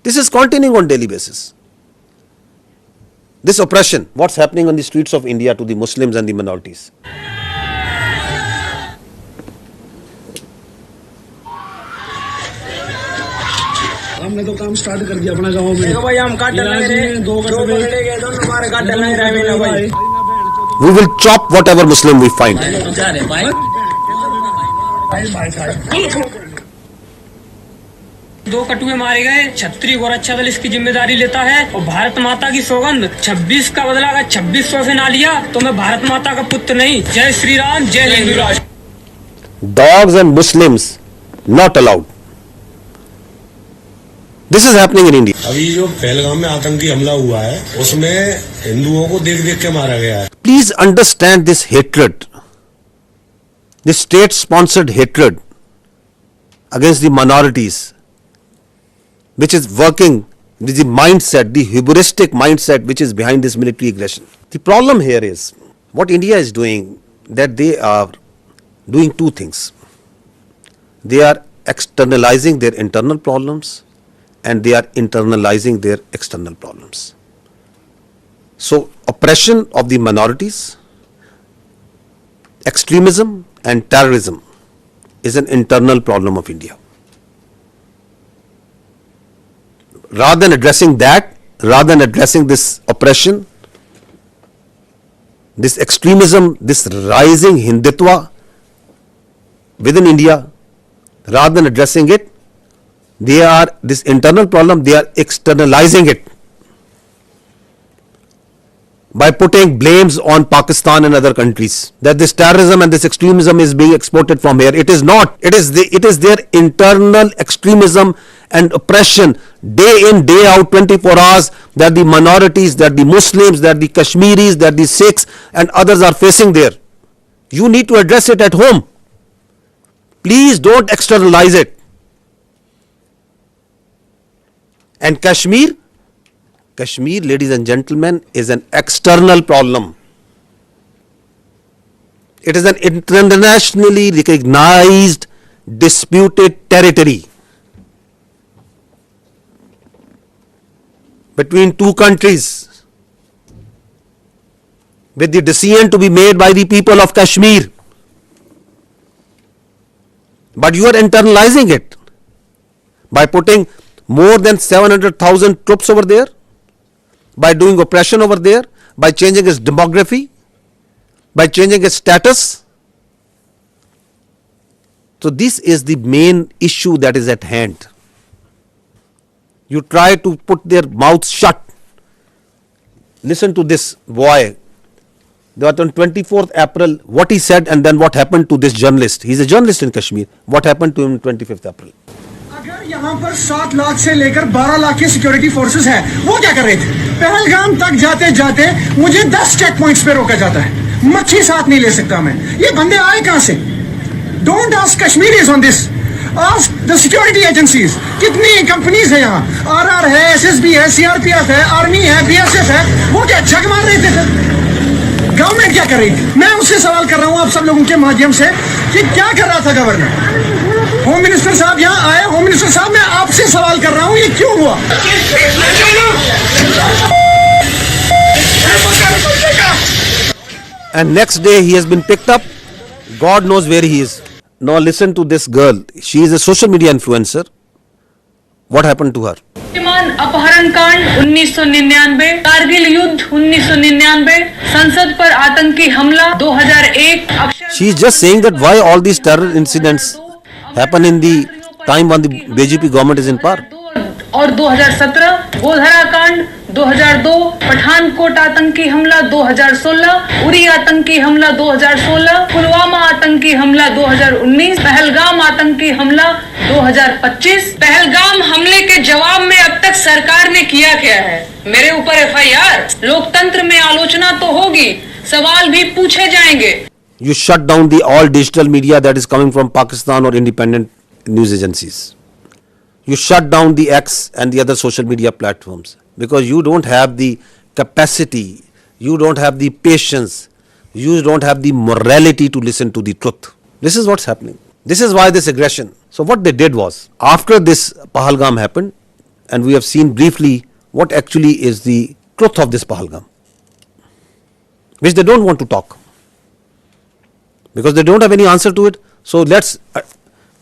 This is continuing on daily basis. This oppression, what's happening on the streets of India to the Muslims and the minorities. हमने तो काम start कर दिया अपना गांव में। भाई हम काट डालेंगे, दो कटोरे दोनों हमारे काट डालेंगे भाई। We will chop whatever Muslim we find. दो कटुए मारे गए, छत्री और अच्छा दल इसकी जिम्मेदारी लेता है। और भारत माता की सौगंध 26 का बदला अगर 2600 से ना लिया तो मैं भारत माता का पुत्र नहीं। जय श्री राम, जय हिंदू राष्ट्र। Dogs and Muslims not allowed. This is happening in India. अभी जो पहलगाम में आतंकी हमला हुआ है उसमें हिंदुओं को देख देख के मारा गया है। Please understand this hatred, this state-sponsored hatred against the minorities, which is working with the mindset, the hubristic mindset which is behind this military aggression. The problem here is what India is doing, that they are doing two things. They are externalizing their internal problems and they are internalizing their external problems. So oppression of the minorities, extremism and terrorism is an internal problem of India. Rather than addressing that, rather than addressing this oppression, this extremism, this rising Hindutva within India, rather than addressing it, they are this internal problem, they are externalizing it by putting blames on Pakistan and other countries that this terrorism and this extremism is being exported from here. It is not. It is their internal extremism and oppression day in, day out, 24 hours that the minorities, that the Muslims, that the Kashmiris, that the Sikhs and others are facing there. You need to address it at home. Please don't externalize it. And Kashmir, ladies and gentlemen, is an external problem. It is an internationally recognized disputed territory between two countries with the decision to be made by the people of Kashmir. But you are internalizing it by putting more than 700,000 troops over there, by doing oppression over there, by changing its demography, by changing its status. So this is the main issue that is at hand. You try to put their mouths shut. Listen to this boy. That on 24th April, what he said and then what happened to this journalist. He's a journalist in Kashmir. What happened to him on 25th April? अगर यहाँ पर 7 लाख से लेकर 12 लाख के security forces हैं, वो क्या कर रहे थे? पहलगाम तक जाते जाते मुझे 10 चेक पॉइंट्स पे रोका जाता है, मच्छी साथ नहीं ले सकता मैं. ये बंदे आए कहाँ से? Don't ask Kashmiris on this. Ask the security agencies. कितनी कंपनीज है यहाँ? RR है, SSB है, CRPF है, आर्मी है, BSF है. वो क्या झक मार रहे थे? गवर्नमेंट क्या कर रही थी? मैं उससे सवाल कर रहा हूँ आप सब लोगों के माध्यम से कि क्या कर रहा था गवर्नर? होम मिनिस्टर साहब यहाँ आए. होम मिनिस्टर साहब, मैं आपसे सवाल कर रहा हूँ, ये क्यों हुआ? And next day he has been picked up. God knows where he is. Now listen to this girl. She is a social media influencer. What happened to her? अपहरण कांड 1999, कारगिल युद्ध 1999, संसद पर आतंकी हमला 2001. She is just saying that why all these terror incidents happen in the time when the BJP government is in power. और 2017 गोधरा कांड 2002, पठानकोट आतंकी हमला 2016, उरी आतंकी हमला 2016, पुलवामा आतंकी हमला 2019, पहलगाम आतंकी हमला 2025. पहलगाम हमले के जवाब में अब तक सरकार ने किया क्या है? मेरे ऊपर FIR. लोकतंत्र में आलोचना तो होगी, सवाल भी पूछे जाएंगे. You shut down the all digital media that is coming from Pakistan or independent news agencies. You shut down the X and the other social media platforms because you don't have the capacity, you don't have the patience, you don't have the morality to listen to the truth. This is what's happening. This is why this aggression. So what they did was, after this Pahalgam happened, and we have seen briefly what actually is the truth of this Pahalgam, which they don't want to talk because they don't have any answer to it. So let's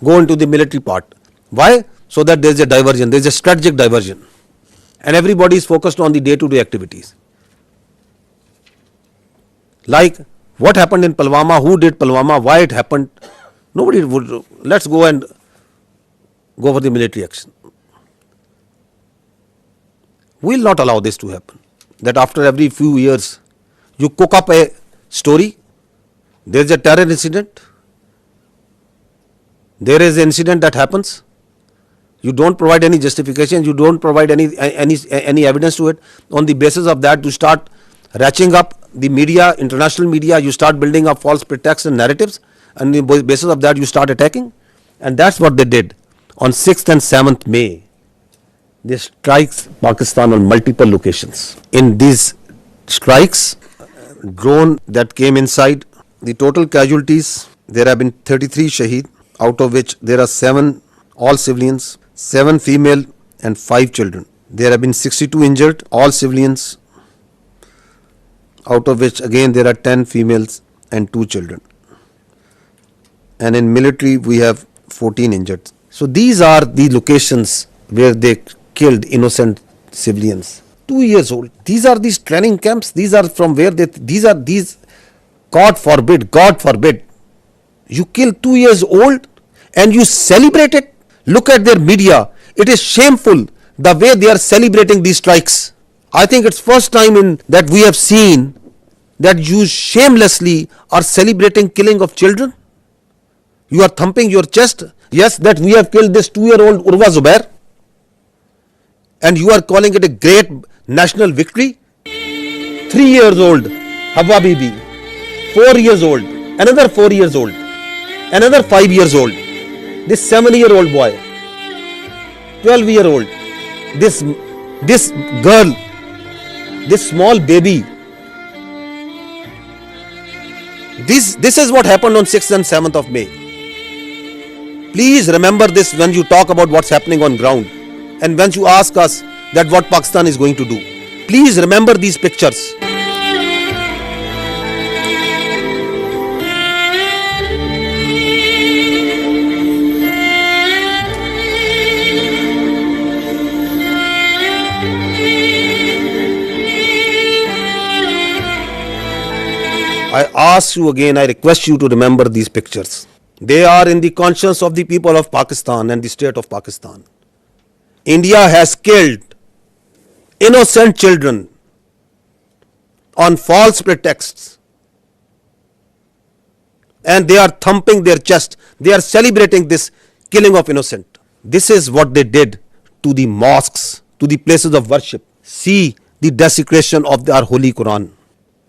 go into the military part. Why? So that there is a diversion, there is a strategic diversion, and everybody is focused on the day-to-day activities. Like what happened in Pulwama, who did Pulwama, why it happened, nobody would. Let's go and go for the military action. We will not allow this to happen. That after every few years, you cook up a story, there is a terror incident, there is an incident that happens. You don't provide any justification, you don't provide any evidence to it. On the basis of that, you start ratcheting up the media, international media, you start building up false pretexts and narratives, and on the basis of that, you start attacking. And that's what they did. On 6th and 7th May, they strikes Pakistan on multiple locations. In these strikes, drone that came inside, the total casualties, there have been 33 shaheed, out of which there are 7 all civilians, 7 female and 5 children. There have been 62 injured, all civilians, out of which again there are 10 females and 2 children. And in military we have 14 injured. So these are the locations where they killed innocent civilians. 2 years old. These are these training camps. These are from where these God forbid. You kill 2 years old and you celebrate it. Look at their media. It is shameful the way they are celebrating these strikes. I think it's first time that we have seen that you shamelessly are celebrating killing of children. You are thumping your chest. Yes, that we have killed this 2-year-old Urwa Zubair. And you are calling it a great national victory. 3 years old Hawa Bibi. 4 years old. Another 4 years old. Another 5 years old. This 7-year-old boy, 12-year-old, this girl, this small baby. This is what happened on 6th and 7th of May. Please remember this when you talk about what's happening on ground and when you ask us that what Pakistan is going to do. Please remember these pictures. I ask you again, I request you to remember these pictures. They are in the conscience of the people of Pakistan and the state of Pakistan. India has killed innocent children on false pretexts, and they are thumping their chest. They are celebrating this killing of innocent. This is what they did to the mosques, to the places of worship. See the desecration of our holy Quran.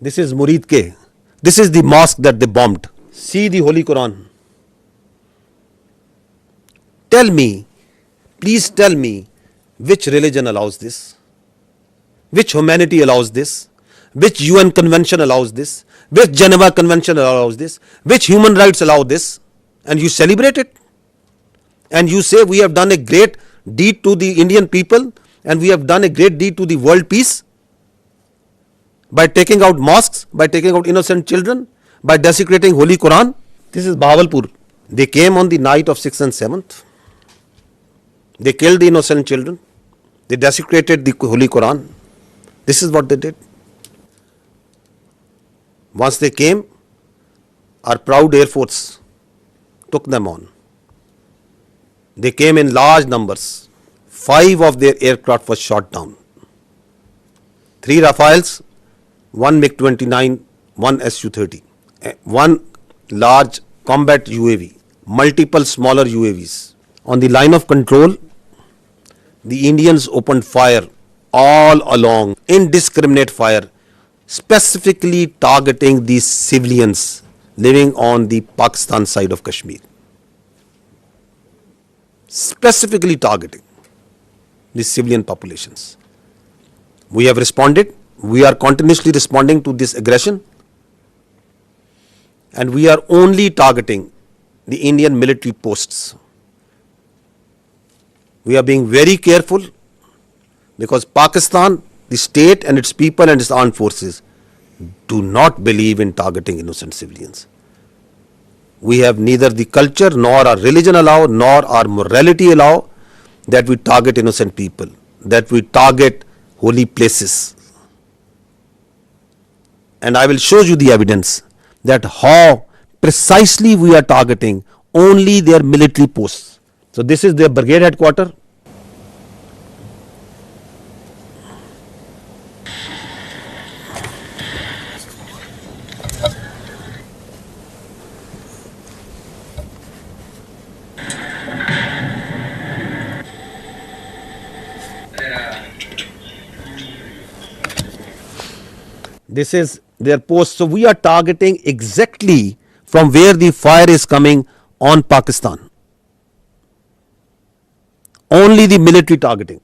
This is Murid Ke. This is the mosque that they bombed. See the holy Quran. Tell me, please tell me, which religion allows this? Which humanity allows this? Which UN convention allows this? Which Geneva Convention allows this? Which human rights allow this? And you celebrate it? And you say we have done a great deed to the Indian people and we have done a great deed to the world peace by taking out mosques, by taking out innocent children, by desecrating Holy Quran. This is Bahawalpur. They came on the night of 6th and 7th. They killed the innocent children. They desecrated the Holy Quran. This is what they did. Once they came, our proud Air Force took them on. They came in large numbers. 5 of their aircraft was shot down. 3 Rafales, 1 MiG-29, 1 Su-30, 1 large combat UAV, multiple smaller UAVs. On the line of control, the Indians opened fire all along, indiscriminate fire, specifically targeting the civilians living on the Pakistan side of Kashmir. Specifically targeting the civilian populations. We have responded. We are continuously responding to this aggression, and we are only targeting the Indian military posts. We are being very careful because Pakistan, the state and its people and its armed forces do not believe in targeting innocent civilians. We have neither the culture nor our religion allow nor our morality allow that we target innocent people, that we target holy places. And I will show you the evidence that how precisely we are targeting only their military posts. So this is their brigade headquarters. This is their post. So we are targeting exactly from where the fire is coming on Pakistan. Only the military targeting.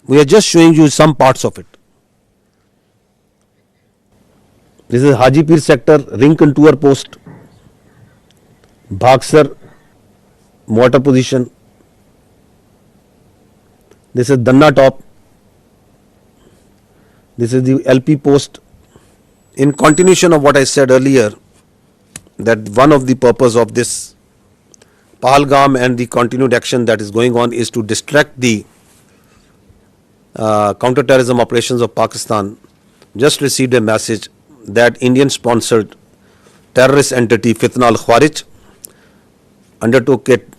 We are just showing you some parts of it. This is Hajipir sector, ring contour post, Bhagsar mortar position. This is Danna top. This is the LP post. In continuation of what I said earlier, that one of the purpose of this Pahalgam and the continued action that is going on is to distract the counter-terrorism operations of Pakistan. Just received a message that Indian-sponsored terrorist entity Fitna al-Khawarij undertook an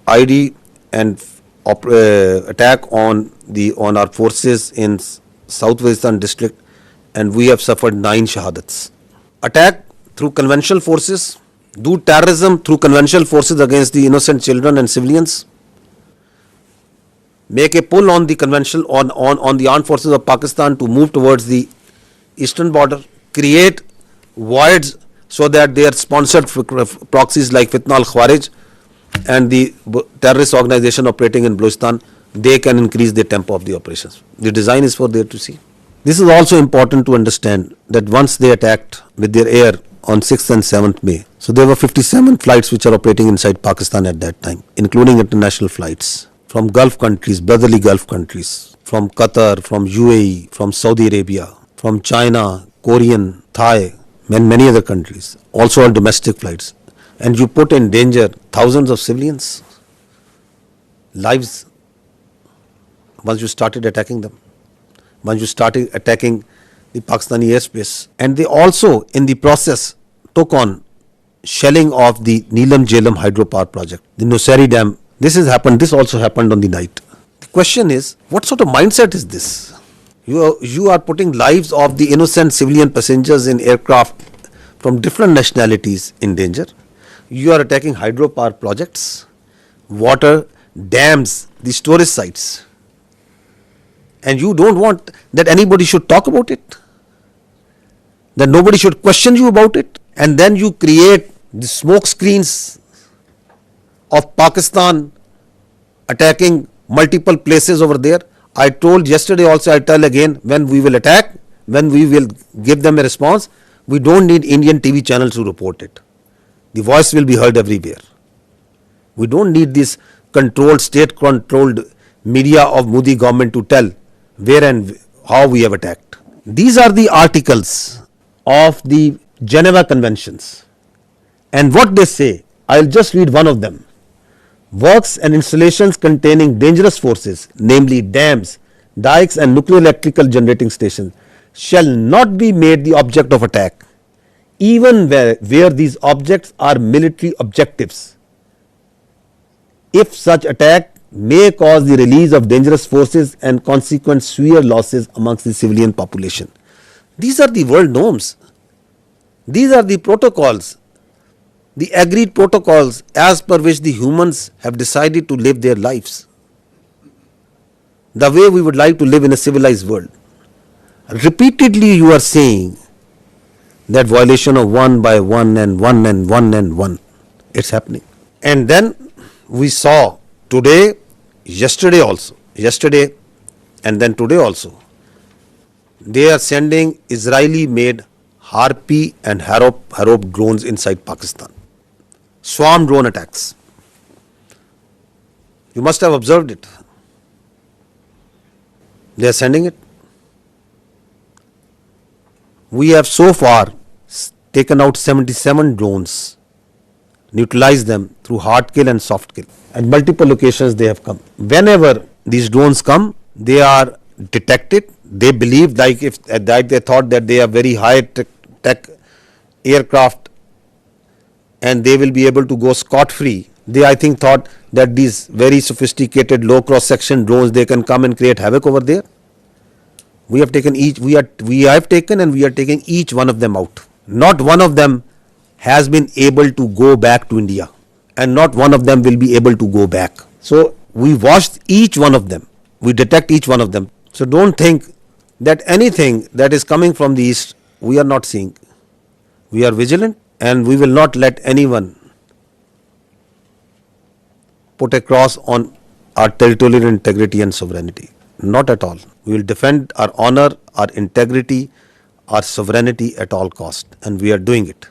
ID and attack on our forces in South Waziristan district, and we have suffered 9 shahadats. Attack through conventional forces, do terrorism through conventional forces against the innocent children and civilians, make a pull on the conventional on the armed forces of Pakistan to move towards the eastern border, create voids so that their sponsored proxies like Fitna al-Khawarij and the terrorist organization operating in Balochistan, they can increase the tempo of the operations. The design is for there to see. This is also important to understand that once they attacked with their air on 6th and 7th May, so there were 57 flights which are operating inside Pakistan at that time, including international flights from Gulf countries, brotherly Gulf countries, from Qatar, from UAE, from Saudi Arabia, from China, Korean, Thai, and many other countries, also on domestic flights. And you put in danger thousands of civilians' lives once you started attacking them, once you started attacking the Pakistani airspace. And they also, in the process, took on shelling of the Neelam Jhelum hydropower project, the Nusari Dam. This also happened on the night. The question is, what sort of mindset is this? You are putting lives of the innocent civilian passengers in aircraft from different nationalities in danger. You are attacking hydropower projects, water, dams, the storage sites. And you don't want that anybody should talk about it, that nobody should question you about it. And then you create the smoke screens of Pakistan attacking multiple places over there. I told yesterday also, I tell again, when we will attack, when we will give them a response, we don't need Indian TV channels to report it. The voice will be heard everywhere. We don't need this state-controlled media of Modi government to tell where and how we have attacked. These are the articles of the Geneva Conventions. And what they say, I'll just read one of them. Works and installations containing dangerous forces, namely dams, dikes and nuclear electrical generating stations, shall not be made the object of attack, even where these objects are military objectives, if such attack may cause the release of dangerous forces and consequent severe losses amongst the civilian population. These are the world norms. These are the protocols, the agreed protocols as per which the humans have decided to live their lives, the way we would like to live in a civilized world. Repeatedly you are saying that violation of one by one and one and one and one. It's happening. And then we saw yesterday and then today also, they are sending Israeli made Harpy and Harop drones inside Pakistan. Swarm drone attacks. You must have observed it. They are sending it. We have so far taken out 77 drones, neutralized them through hard kill and soft kill. At multiple locations they have come. Whenever these drones come, they are detected. They believe they thought that they are very high tech aircraft and they will be able to go scot-free. They, I think, thought that these very sophisticated low cross-section drones, they can come and create havoc over there. We have taken we are taking each one of them out. Not one of them has been able to go back to India, and not one of them will be able to go back. So we watched each one of them. We detect each one of them. So don't think that anything that is coming from the east we are not seeing. We are vigilant and we will not let anyone put a cross on our territorial integrity and sovereignty. Not at all. We will defend our honor, our integrity, our sovereignty at all cost, and we are doing it.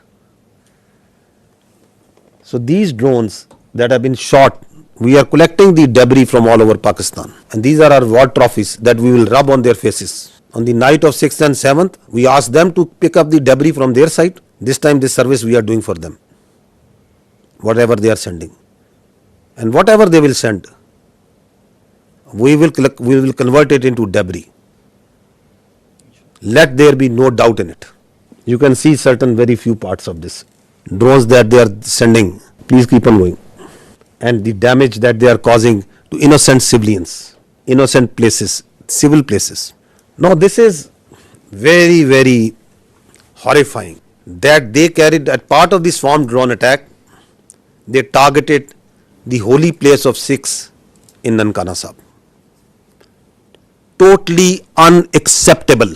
So these drones that have been shot, we are collecting the debris from all over Pakistan, and these are our war trophies that we will rub on their faces. On the night of 6th and 7th, we asked them to pick up the debris from their side. This time this service we are doing for them, whatever they are sending. And whatever they will send, we will convert it into debris. Let there be no doubt in it. You can see certain very few parts of this. Drones that they are sending, please keep on going. And the damage that they are causing to innocent civilians, innocent places, civil places. Now this is very, very horrifying that they carried, as part of the swarm drone attack, they targeted the holy place of Sikhs in Nankana Sahib. Totally unacceptable.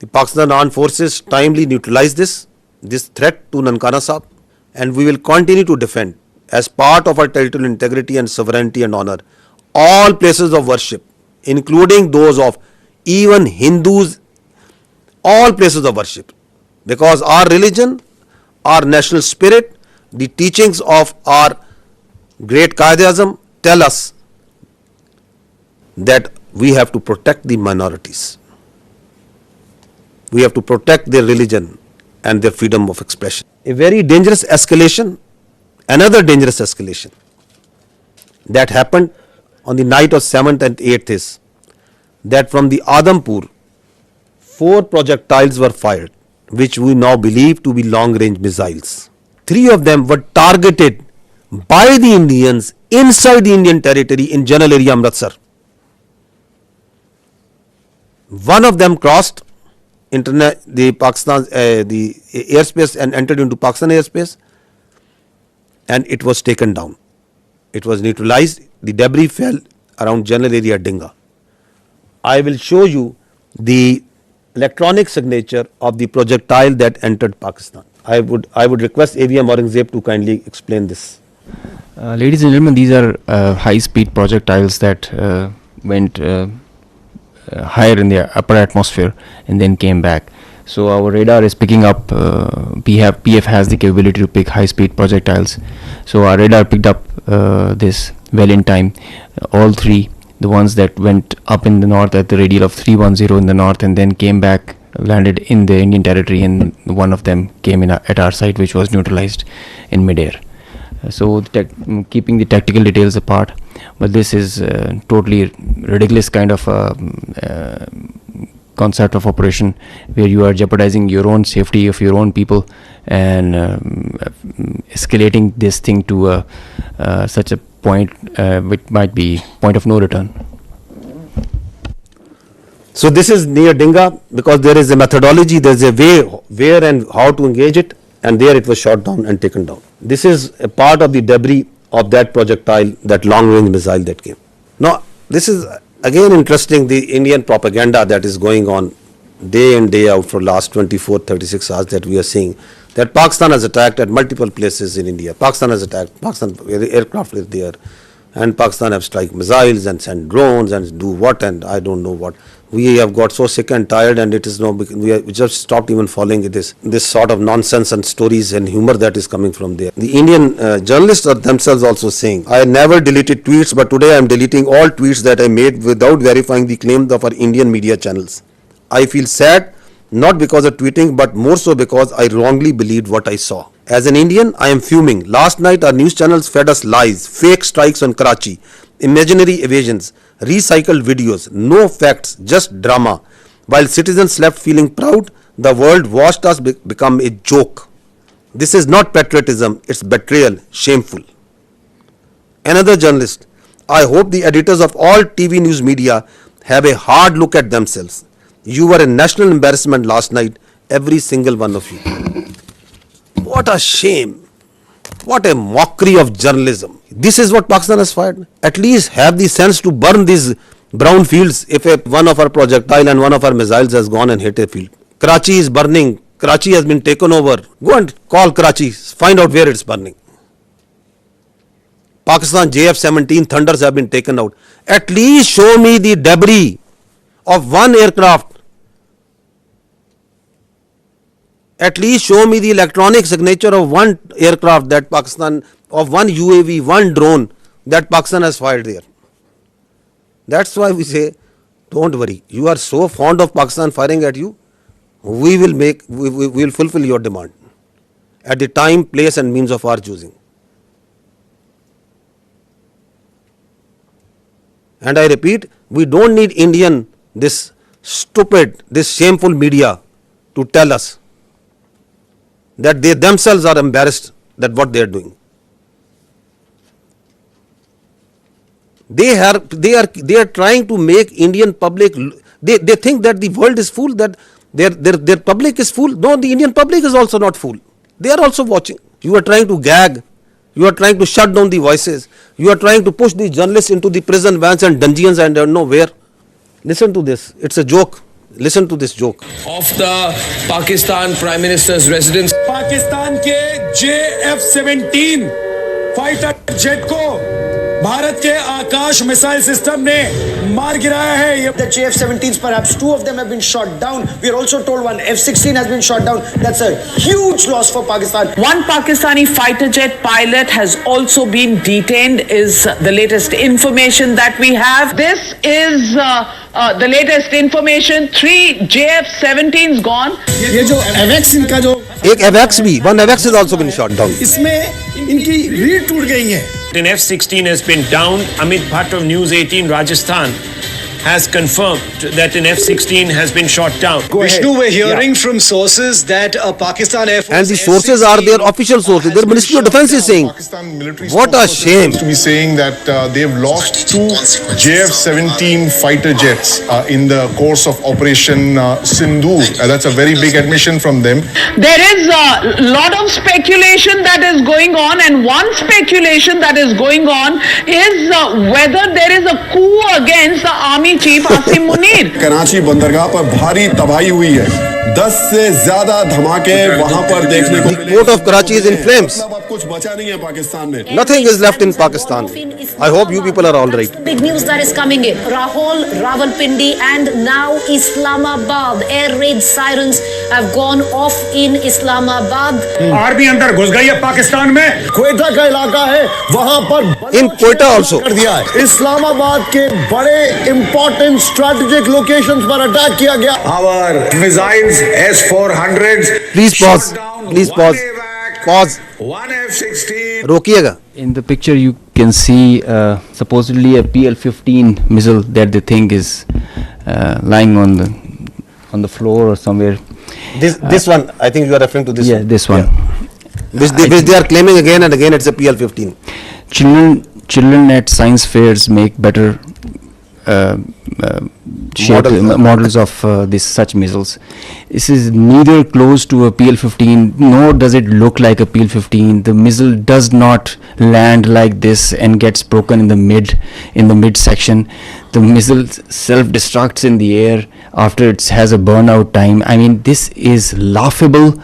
The Pakistan Armed Forces timely neutralized this threat to Nankana Sahib, and we will continue to defend, as part of our territorial integrity and sovereignty and honor, all places of worship, including those of even Hindus, all places of worship, because our religion, our national spirit, the teachings of our great Qaid-e-Azam tell us that we have to protect the minorities. We have to protect their religion and their freedom of expression. A very dangerous escalation, another dangerous escalation that happened on the night of 7th and 8th is that from the Adampur, 4 projectiles were fired which we now believe to be long-range missiles. 3 of them were targeted by the Indians inside the Indian territory in general area Amritsar. One of them crossed the Pakistan the airspace and entered into Pakistan airspace, and it was taken down. It was neutralized. The debris fell around general area Dinga. I will show you the electronic signature of the projectile that entered Pakistan. I would request AVM Aurangzeb to kindly explain this. Ladies and gentlemen, these are high-speed projectiles that went higher in the upper atmosphere and then came back. So our radar is picking up. PF has the capability to pick high-speed projectiles. So our radar picked up this well in time. All 3, the ones that went up in the north at the radial of 310 in the north and then came back, landed in the Indian territory, and one of them came in at our site, which was neutralized in mid-air. So keeping the tactical details apart, but this is totally ridiculous kind of concept of operation where you are jeopardizing your own safety of your own people and escalating this thing to such a point which might be point of no return. So this is near Dinga, because there is a methodology, there is a way where and how to engage it, and there it was shot down and taken down. This is a part of the debris of that projectile, that long-range missile that came. Now, this is again interesting, the Indian propaganda that is going on day in, day out for last 24-36 hours that we are seeing, that Pakistan has attacked at multiple places in India. Pakistan has attacked, Pakistan aircraft is there, and Pakistan have strike missiles and send drones and do what and I don't know what. We have got so sick and tired, and it is now we just stopped even following this sort of nonsense and stories and humor that is coming from there. The Indian journalists are themselves also saying, I never deleted tweets, but today I am deleting all tweets that I made without verifying the claims of our Indian media channels. I feel sad, not because of tweeting, but more so because I wrongly believed what I saw. As an Indian, I am fuming. Last night our news channels fed us lies, fake strikes on Karachi, imaginary evasions, recycled videos, no facts, just drama. While citizens slept feeling proud, the world watched us become a joke. This is not patriotism, it's betrayal, shameful. Another journalist, I hope the editors of all TV news media have a hard look at themselves. You were a national embarrassment last night, every single one of you. What a shame. What a mockery of journalism. This is what Pakistan has fired. At least have the sense to burn these brown fields if one of our projectile and one of our missiles has gone and hit a field. Karachi is burning. Karachi has been taken over. Go and call Karachi. Find out where it's burning. Pakistan JF-17 Thunders have been taken out. At least show me the debris of one aircraft. At least show me the electronic signature of one aircraft that Pakistan, of one UAV, one drone that Pakistan has fired there. That's why we say, don't worry. You are so fond of Pakistan firing at you, we will fulfill your demand at the time, place and means of our choosing. And I repeat, we don't need this stupid, this shameful media to tell us that they themselves are embarrassed that what they are doing. They are trying to make Indian public, they think that the world is fool, that their public is fool. No, the Indian public is also not fool. They are also watching. You are trying to gag. You are trying to shut down the voices. You are trying to push the journalists into the prison vans and dungeons and don't know where. Listen to this. It's a joke. Listen to this joke. Of the Pakistan Prime Minister's residence. Pakistan के JF-17 fighter jet को भारत के आकाश missile system ने मार गिराया है. The JF-17s, perhaps 2 of them have been shot down. We are also told one F-16 has been shot down. That's a huge loss for Pakistan. One Pakistani fighter jet pilot has also been detained, is the latest information that we have. This is the latest information. 3 JF-17s gone. ये जो AVAX इनका जो एक AVAX भी, one AVAX has also been shot down. इसमें इनकी रीढ़ टूट गई है. An F-16 has been downed. Amit Bhatt of News 18 Rajasthan has confirmed that an F-16 has been shot down. Vishnu, we're hearing from sources that Pakistan Air Force And the sources are their official sources. Their Ministry of Defense is saying, what a shame. To be saying that they've lost 2 JF-17 fighter jets in the course of Operation Sindoor. That's a very big admission from them. There is a lot of speculation that is going on, and one speculation that is going on is whether there is a coup against the army chief Asim Munir. Karachi बंदरगाह पर भारी तबाही हुई है 10 से ज्यादा धमाके वहां पर देखने को मिले। The port of Karachi is in flames. अब कुछ बचा नहीं है पाकिस्तान में। Nothing is left in Pakistan. I hope you people are all right. Big news that is coming in. Rahul, Rawalpindi and now Islamabad. Air raid sirens have gone off in Islamabad. Army अंदर घुस गई है पाकिस्तान में। क्वेटा का इलाका है, वहां पर In Quetta also. कर दिया है। इस्लामाबाद के बड़े इंपॉर्टेंट स्ट्रेटेजिक लोकेशंस पर अटैक किया गया। Our missiles S-400s. Please pause. Please pause. Pause. One F-16. रोकिएगा. In the picture you can see supposedly a PL-15 missile that they think is lying on the floor or somewhere. This one, I think you are referring to this one. Yeah, this one. Which they are claiming again and again it's a PL-15. Children at science fairs make better models of such missiles. This is neither close to a PL-15 nor does it look like a PL-15. The missile does not land like this and gets broken in the mid section. The missile self-destructs in the air after it has a burnout time. I mean, this is laughable.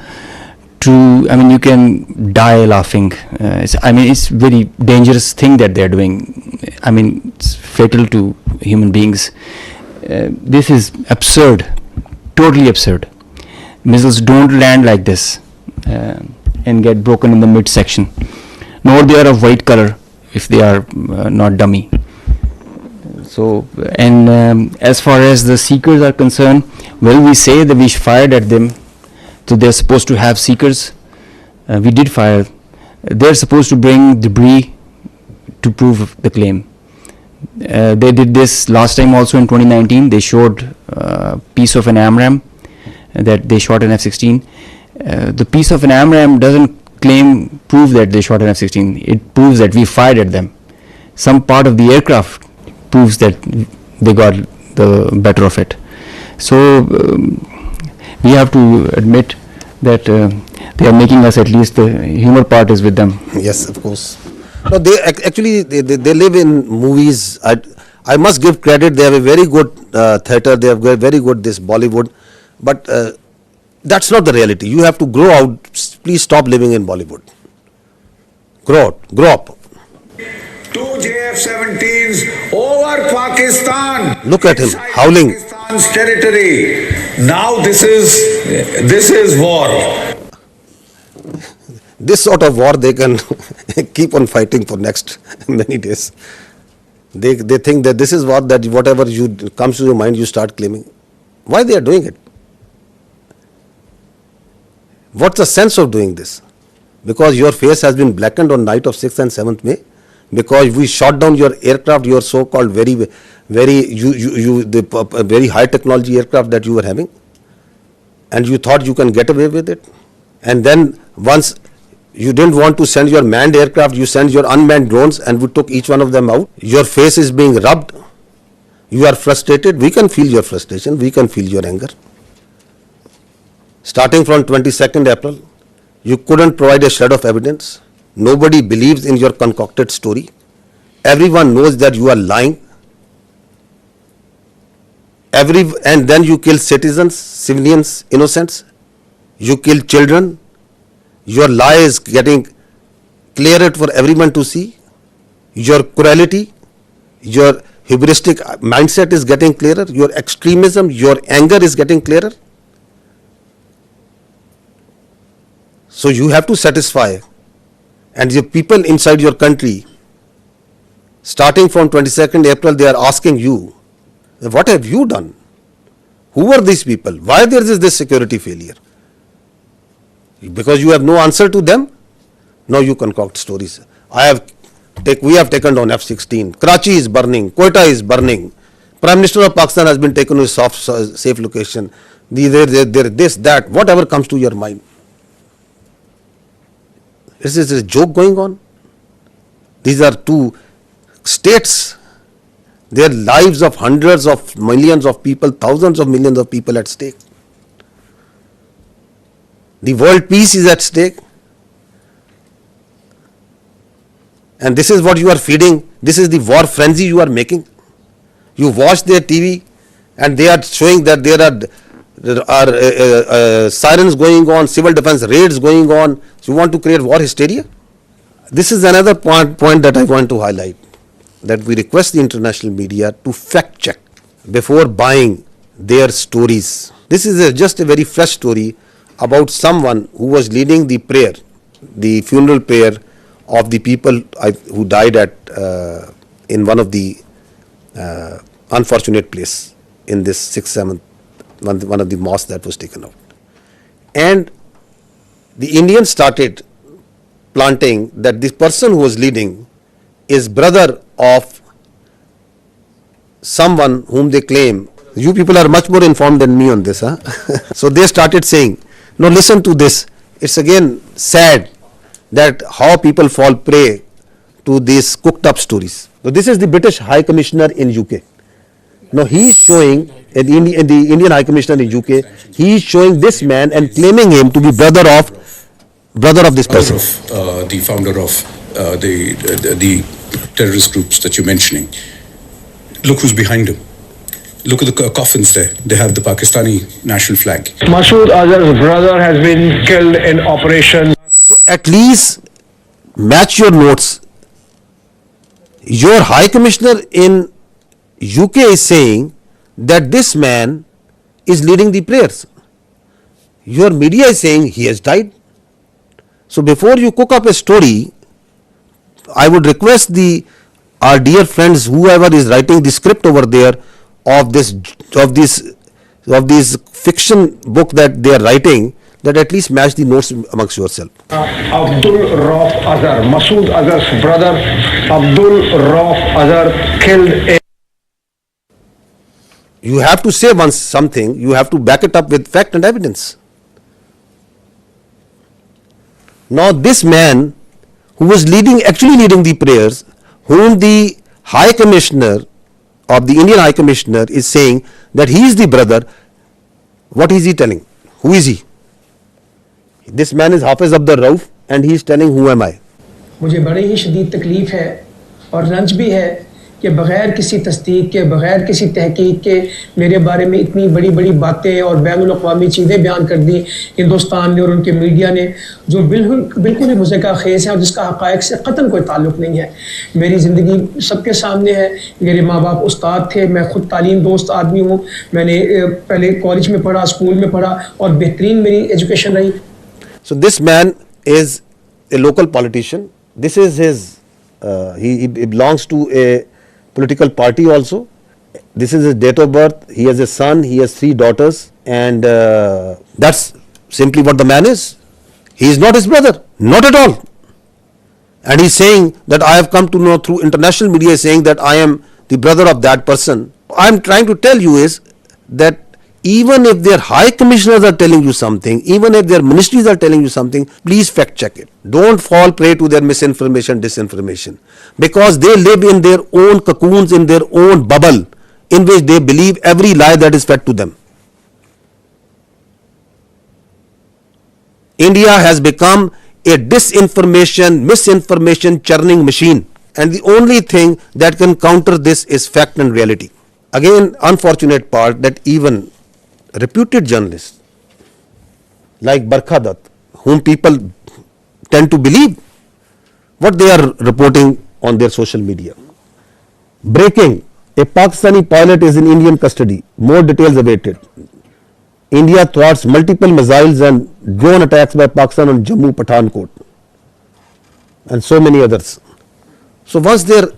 You can die laughing. It's very dangerous thing that they're doing. It's fatal to human beings. This is absurd, totally absurd. Missiles don't land like this and get broken in the midsection. Nor they are of white color if they are not dummy. So, as far as the seekers are concerned, well, we say that we fired at them. So they're supposed to have seekers. We did fire. They're supposed to bring debris to prove the claim. They did this last time also in 2019. They showed a piece of an AMRAAM that they shot an F-16. The piece of an AMRAAM doesn't prove that they shot an F-16. It proves that we fired at them. Some part of the aircraft proves that they got the better of it. So we have to admit that they are making us, at least the humor part is with them. Yes, of course. No, they actually they live in movies. I must give credit. They have a very good theatre. They have very good this Bollywood, but that's not the reality. You have to grow out. Please stop living in Bollywood. Grow up. 2 JF-17s over Pakistan. Look at him howling. Pakistan's territory. Now this is war. This sort of war they can keep on fighting for next many days. They think that this is war, that whatever comes to your mind you start claiming. Why they are doing it? What's the sense of doing this? Because your face has been blackened on night of 6th and 7th May. Because we shot down your aircraft, your so-called very high technology aircraft that you were having, and you thought you can get away with it. And then once you didn't want to send your manned aircraft, you sent your unmanned drones, and we took each one of them out. Your face is being rubbed. You are frustrated. We can feel your frustration. We can feel your anger. Starting from 22nd April, you couldn't provide a shred of evidence. Nobody believes in your concocted story. Everyone knows that you are lying. And then you kill citizens, civilians, innocents. You kill children. Your lie is getting clearer for everyone to see. Your cruelty, your hubristic mindset is getting clearer. Your extremism, your anger is getting clearer. So you have to satisfy. And the people inside your country, starting from 22nd April, they are asking you, what have you done? Who are these people? Why there is this security failure? Because you have no answer to them? No, you concoct stories. We have taken down F-16. Karachi is burning. Quetta is burning. Prime Minister of Pakistan has been taken to a safe location. This, that, whatever comes to your mind. Is this a joke going on? These are two states. Their lives of hundreds of millions of people, thousands of millions of people at stake. The world peace is at stake. And this is what you are feeding. This is the war frenzy you are making. You watch their TV and they are showing that there are sirens going on, civil defense raids going on. So you want to create war hysteria? This is another point that I want to highlight, that we request the international media to fact check before buying their stories. This is just a very fresh story about someone who was leading the prayer, the funeral prayer of the people who died in one of the unfortunate place in this 6th, 7th, one of the mosques that was taken out. And the Indians started planting that this person who was leading is brother of someone whom they claim. You people are much more informed than me on this. Huh? So they started saying, no, listen to this. It's again sad that how people fall prey to these cooked up stories. So this is the British High Commissioner in UK. Now he is showing, the Indian High Commissioner in UK, he is showing this man and claiming him to be brother of this person. The founder of the terrorist groups that you're mentioning. Look who's behind him. Look at the coffins there. They have the Pakistani national flag. Masood Azhar's brother has been killed in operation. So at least match your notes. Your High Commissioner in UK is saying that this man is leading the prayers. Your media is saying he has died. So before you cook up a story, I would request our dear friends, whoever is writing the script over there of this fiction book that they are writing, that at least match the notes amongst yourself. Abdul Rauf Azhar, Masood Azhar's brother, Abdul Rauf Azhar killed. You have to say once something, you have to back it up with fact and evidence. Now this man who was actually leading the prayers, whom the High Commissioner of the Indian High Commissioner is saying that he is the brother, what is he telling? Who is he? This man is Hafiz Abdul Rauf and he is telling who am I? मुझे बड़ी ही शदीद तकलीफ है और रंज भी है कि बग़ैर किसी तस्दीक के, बग़ैर किसी तहकीक के मेरे बारे में इतनी बड़ी बड़ी बातें और बैनुल अक़वामी चीज़ें बयान कर दी हिंदुस्तान ने और उनके मीडिया ने, जो बिल्कुल ही मुज़क्का खेज़ है और जिसका हक़ाइक़ से क़तन कोई ताल्लुक़ नहीं है। मेरी ज़िंदगी सबके सामने है। मेरे माँ बाप उस्ताद थे, मैं ख़ुद तालीम दोस्त आदमी हूँ। मैंने पहले कॉलेज में पढ़ा, स्कूल में पढ़ा और बेहतरीन मेरी एजुकेशन रही। So this man is a local politician. This is his, he belongs to a political party also. This is his date of birth. He has a son, he has 3 daughters, and that's simply what the man is. He is not his brother, not at all. And he's saying that I have come to know through international media saying that I am the brother of that person. I'm trying to tell you is that even if their high commissioners are telling you something, even if their ministries are telling you something, please fact check it. Don't fall prey to their misinformation, disinformation, because they live in their own cocoons, in their own bubble, in which they believe every lie that is fed to them. India has become a disinformation, misinformation churning machine, and the only thing that can counter this is fact and reality. Again, unfortunate part that even reputed journalists like Barkha Dutt, whom people tend to believe what they are reporting on their social media. Breaking: a Pakistani pilot is in Indian custody. More details awaited. India thwarts multiple missiles and drone attacks by Pakistan on Jammu, Pathankot, and so many others. So once their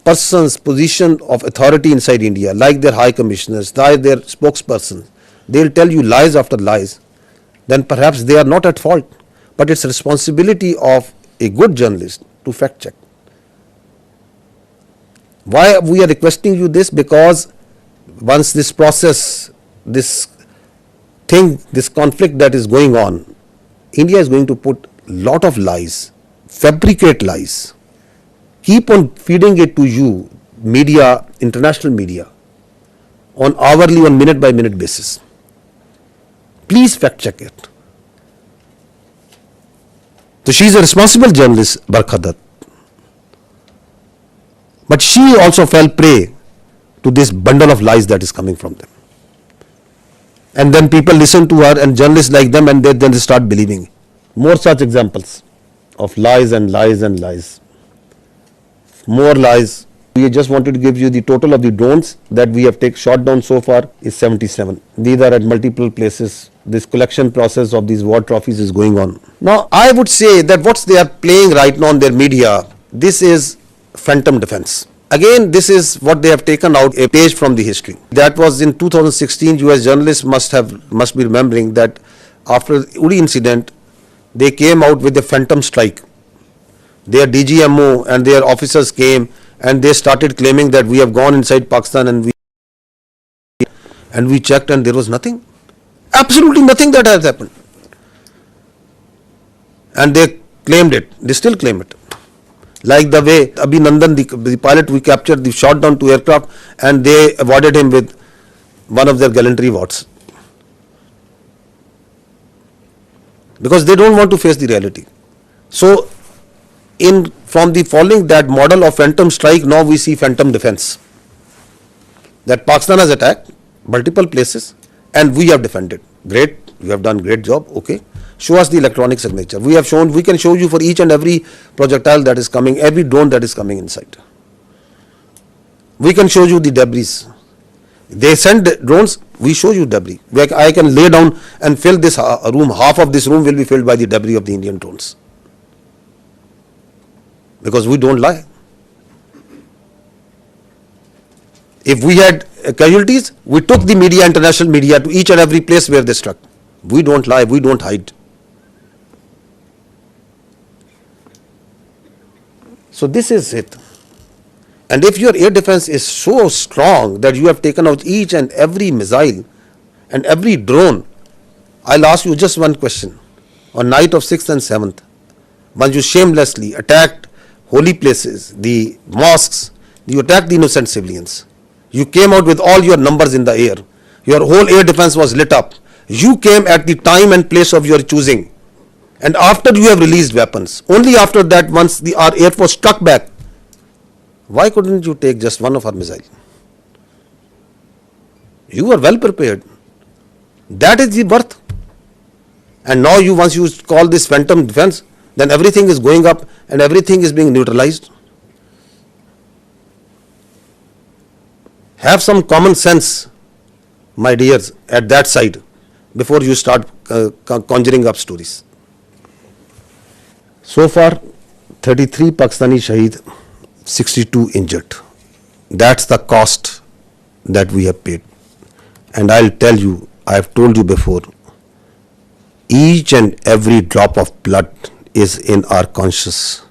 persons position of authority inside India, like their high commissioners, like their spokespersons, they'll tell you lies after lies, then perhaps they are not at fault. But it's responsibility of a good journalist to fact check. Why we are requesting you this? Because once this process, this thing, this conflict that is going on, India is going to put lot of lies, fabricate lies, keep on feeding it to you, media, international media, on hourly, on minute by minute basis. Please fact check it. So she is a responsible journalist, Barkha Dutt. But she also fell prey to this bundle of lies that is coming from them. And then people listen to her and journalists like them, and then they start believing. More such examples of lies and lies and lies. More lies. We just wanted to give you the total of the drones that we have shot down so far is 77. These are at multiple places. This collection process of these war trophies is going on. Now, I would say that what they are playing right now on their media, this is phantom defense. Again, this is what they have taken out a page from the history. That was in 2016. US journalists must be remembering that after the Uri incident, they came out with a phantom strike. Their DGMO and their officers came and they started claiming that we have gone inside Pakistan and we checked and there was nothing. Absolutely nothing that has happened. And they claimed it. They still claim it. Like the way Abhinandan, the pilot we captured, they shot down 2 aircraft and they awarded him with one of their gallantry awards. Because they don't want to face the reality. So, from the following that model of phantom strike, now we see phantom defense. That Pakistan has attacked multiple places and we have defended. Great, we have done great job, okay. Show us the electronic signature. We can show you for each and every projectile that is coming, every drone that is coming inside. We can show you the debris. They send drones, we show you debris. I can lay down and fill this room, half of this room will be filled by the debris of the Indian drones. Because we don't lie. If we had casualties, we took the media, international media, to each and every place where they struck. We don't lie, we don't hide. So this is it. And if your air defense is so strong that you have taken out each and every missile and every drone, I'll ask you just one question. On night of 6th and 7th, once you shamelessly attacked holy places, the mosques, you attacked the innocent civilians. You came out with all your numbers in the air. Your whole air defense was lit up. You came at the time and place of your choosing. And after you have released weapons, only after that, once our air force struck back, why couldn't you take just one of our missiles? You were well prepared. That is the birth. And now once you call this phantom defense, then everything is going up and everything is being neutralized. Have some common sense, my dears, at that side before you start conjuring up stories. So far, 33 Pakistani Shaheed, 62 injured. That's the cost that we have paid. And I'll tell you, I've told you before, each and every drop of blood is in our conscience,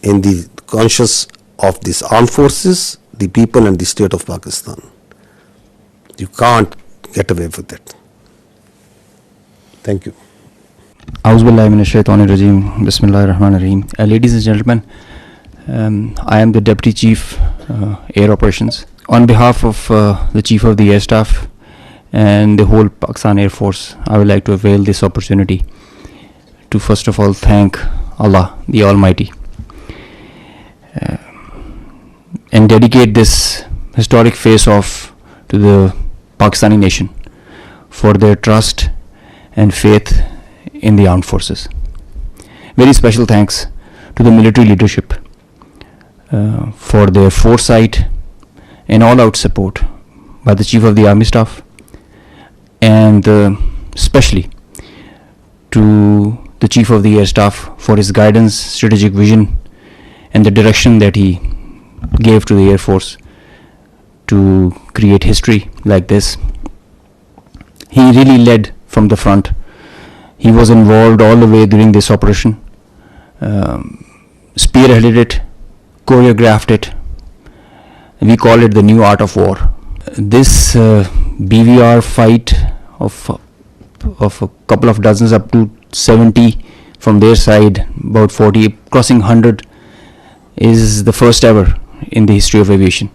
in the conscience of these armed forces, the people and the state of Pakistan. You can't get away with it. Thank you. Auzubillahiminash-shaytanir-rajim. Bismillahir-rahmanir-rahim. Ladies and gentlemen, I am the Deputy Chief Air Operations. On behalf of the Chief of the Air Staff and the whole Pakistan Air Force, I would like to avail this opportunity to first of all thank Allah, the Almighty, and dedicate this historic face-off to the Pakistani nation for their trust and faith in the armed forces. Very special thanks to the military leadership for their foresight and all-out support by the Chief of the Army Staff, and especially to the Chief of the Air Staff for his guidance, strategic vision, and the direction that he gave to the Air Force to create history like this. He really led from the front. He was involved all the way during this operation, spearheaded it, choreographed it, We call it the new art of war. This BVR fight of a couple of dozens up to 70 from their side, about 40, crossing 100, is the first ever in the history of aviation.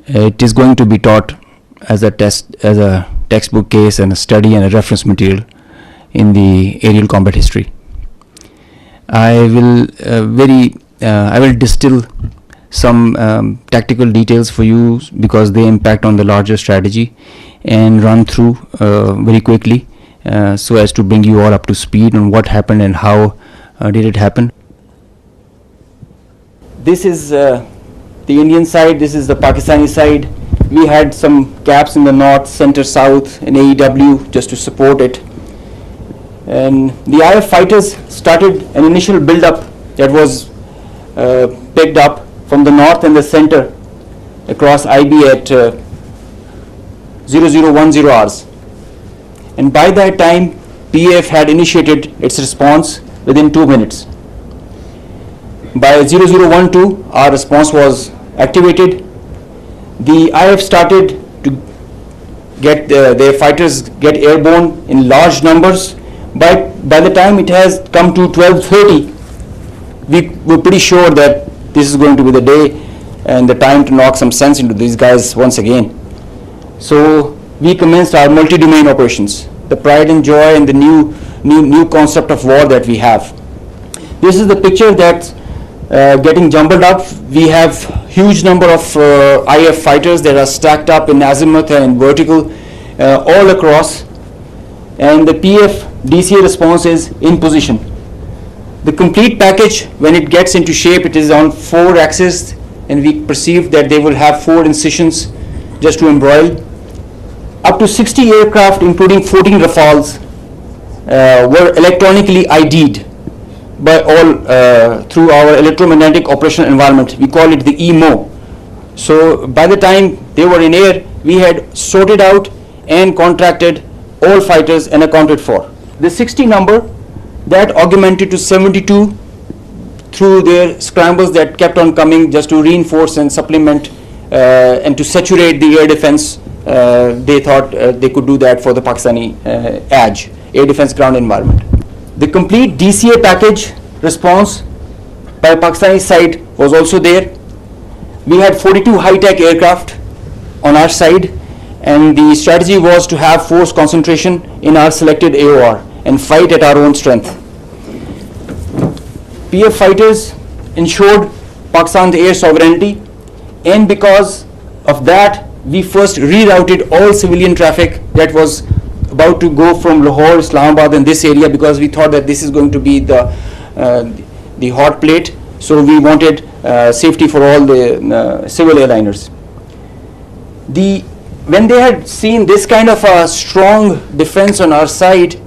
It is going to be taught as a textbook case and a study and a reference material in the aerial combat history. I will distill some tactical details for you because they impact on the larger strategy, and run through very quickly so as to bring you all up to speed on what happened and how did it happen. This is the Indian side, this is the Pakistani side. We had some gaps in the north, center, south, and AEW just to support it. And the IF fighters started an initial build-up that was picked up from the north and the center across IB at 0010 hours. And by that time, PAF had initiated its response within 2 minutes. By 0012, our response was activated. The IF started to get their fighters get airborne in large numbers. By the time it has come to 12:30, we were pretty sure that this is going to be the day and the time to knock some sense into these guys once again. So we commenced our multi-domain operations, the pride and joy and the new concept of war that we have. This is the picture that's getting jumbled up. We have huge number of IF fighters that are stacked up in azimuth and vertical all across, and the PF DCA response is in position. The complete package, when it gets into shape, it is on 4 axes, and we perceive that they will have 4 incisions just to embroil. Up to 60 aircraft, including 14 Rafales, were electronically ID'd by all through our electromagnetic operational environment. We call it the EMO. So by the time they were in air, we had sorted out and contracted all fighters and accounted for. The 60 number, that augmented to 72 through their scrambles that kept on coming just to reinforce and supplement and to saturate the air defense. They thought they could do that for the Pakistani ADG, air defense ground environment. The complete DCA package response by Pakistani side was also there. We had 42 high-tech aircraft on our side, and the strategy was to have force concentration in our selected AOR and fight at our own strength. PF fighters ensured Pakistan's air sovereignty, and because of that, we first rerouted all civilian traffic that was about to go from Lahore, Islamabad, and this area, because we thought that this is going to be the hot plate. So we wanted safety for all the civil airliners. When they had seen this kind of a strong defense on our side,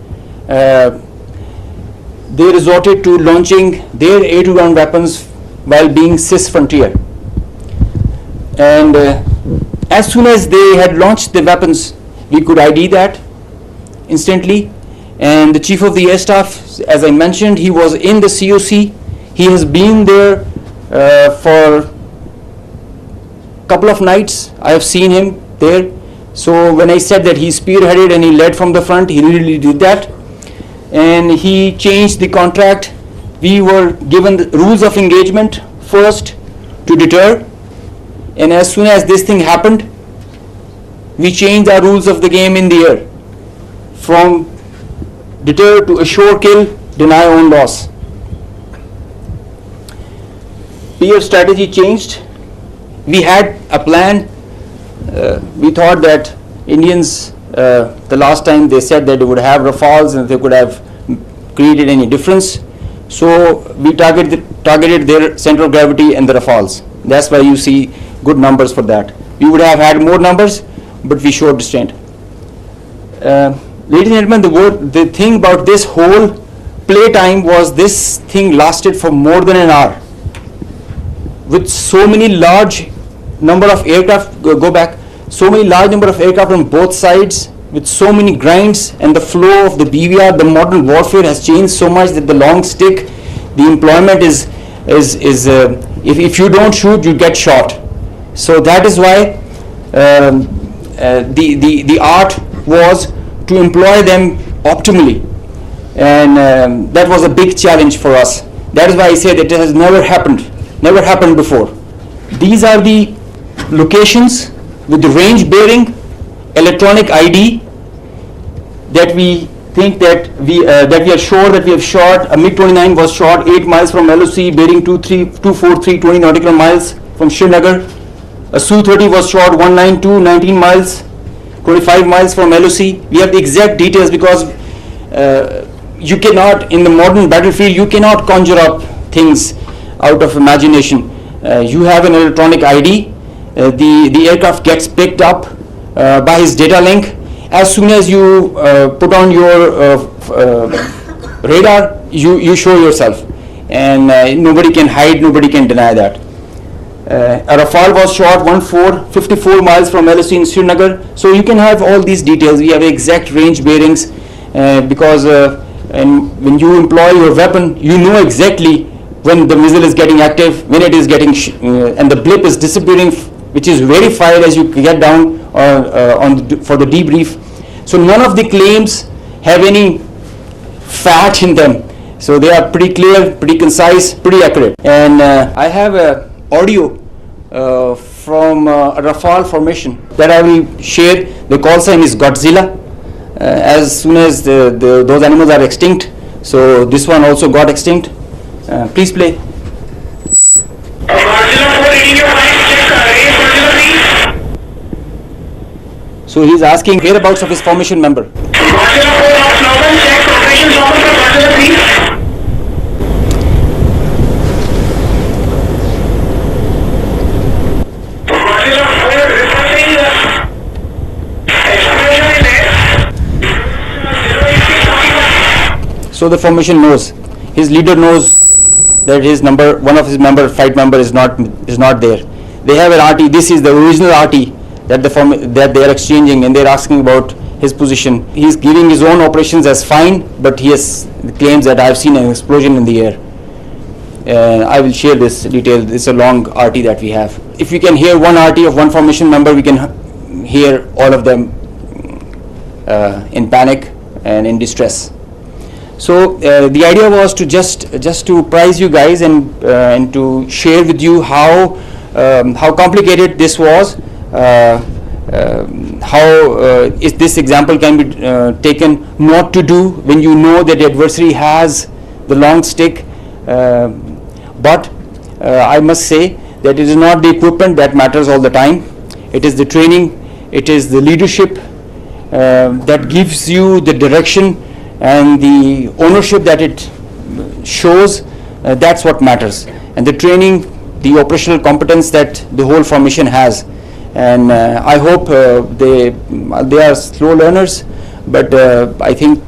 they resorted to launching their air-to-ground weapons while being cis frontier. And as soon as they had launched the weapons, we could ID that instantly. And the Chief of the Air Staff, as I mentioned, he was in the COC. He has been there for a couple of nights. I have seen him there. So when I said that he spearheaded and he led from the front, he really did that. And he changed the contract. We were given the rules of engagement first to deter. And as soon as this thing happened, we changed our rules of the game in the air. From deter to assure kill, deny own loss. PF strategy changed. We had a plan. We thought that Indians, the last time they said that they would have Rafales and they could have created any difference. So we targeted their center of gravity and the Rafales. That's why you see good numbers for that. We would have had more numbers, but we showed restraint. Ladies and gentlemen, the thing about this whole play time was this thing lasted for more than an hour. With so many large number of aircraft, so many large number of aircraft on both sides, with so many grinds, and the flow of the BVR, the modern warfare has changed so much that the long stick, the employment is if you don't shoot, you get shot. So that is why the art was to employ them optimally, and that was a big challenge for us. That is why I said it has never happened before. These are the locations with the range bearing, electronic ID that we think that we are sure that we have shot. A MiG-29 was shot 8 miles from LOC, bearing 24320 nautical miles from Srinagar. A Su-30 was shot 192 19 miles, 25 miles from LOC. We have the exact details because you cannot, in the modern battlefield, you cannot conjure up things out of imagination. You have an electronic ID. The aircraft gets picked up by his data link. As soon as you put on your radar, you show yourself, and nobody can hide, nobody can deny that. A Rafale was shot 54 miles from LOC in Srinagar. So you can have all these details. We have exact range bearings because and when you employ your weapon, you know exactly when the missile is getting active, when it is getting and the blip is disappearing, which is verified as you get down for the debrief. So none of the claims have any fat in them. So they are pretty clear, pretty concise, pretty accurate. And I have a audio from a Rafale formation that I will share. The call sign is Godzilla. As soon as those animals are extinct, so this one also got extinct. Please play. So he's asking whereabouts of his formation member. So the formation knows, his leader knows that his number, one of his flight member is not there. They have an RT. This is the original RT that they are exchanging, and they are asking about his position. He is giving his own operations as fine, but he has claims that I have seen an explosion in the air. I will share this detail. It's a long RT that we have. If we can hear one RT of one formation member, we can hear all of them in panic and in distress. So the idea was to just to prize you guys and to share with you how complicated this was, how this example can be taken not to do when you know that the adversary has the long stick. But I must say that it is not the equipment that matters all the time. It is the training, it is the leadership that gives you the direction and the ownership that it shows. That's what matters. And the training, the operational competence that the whole formation has. And I hope they are slow learners, but I think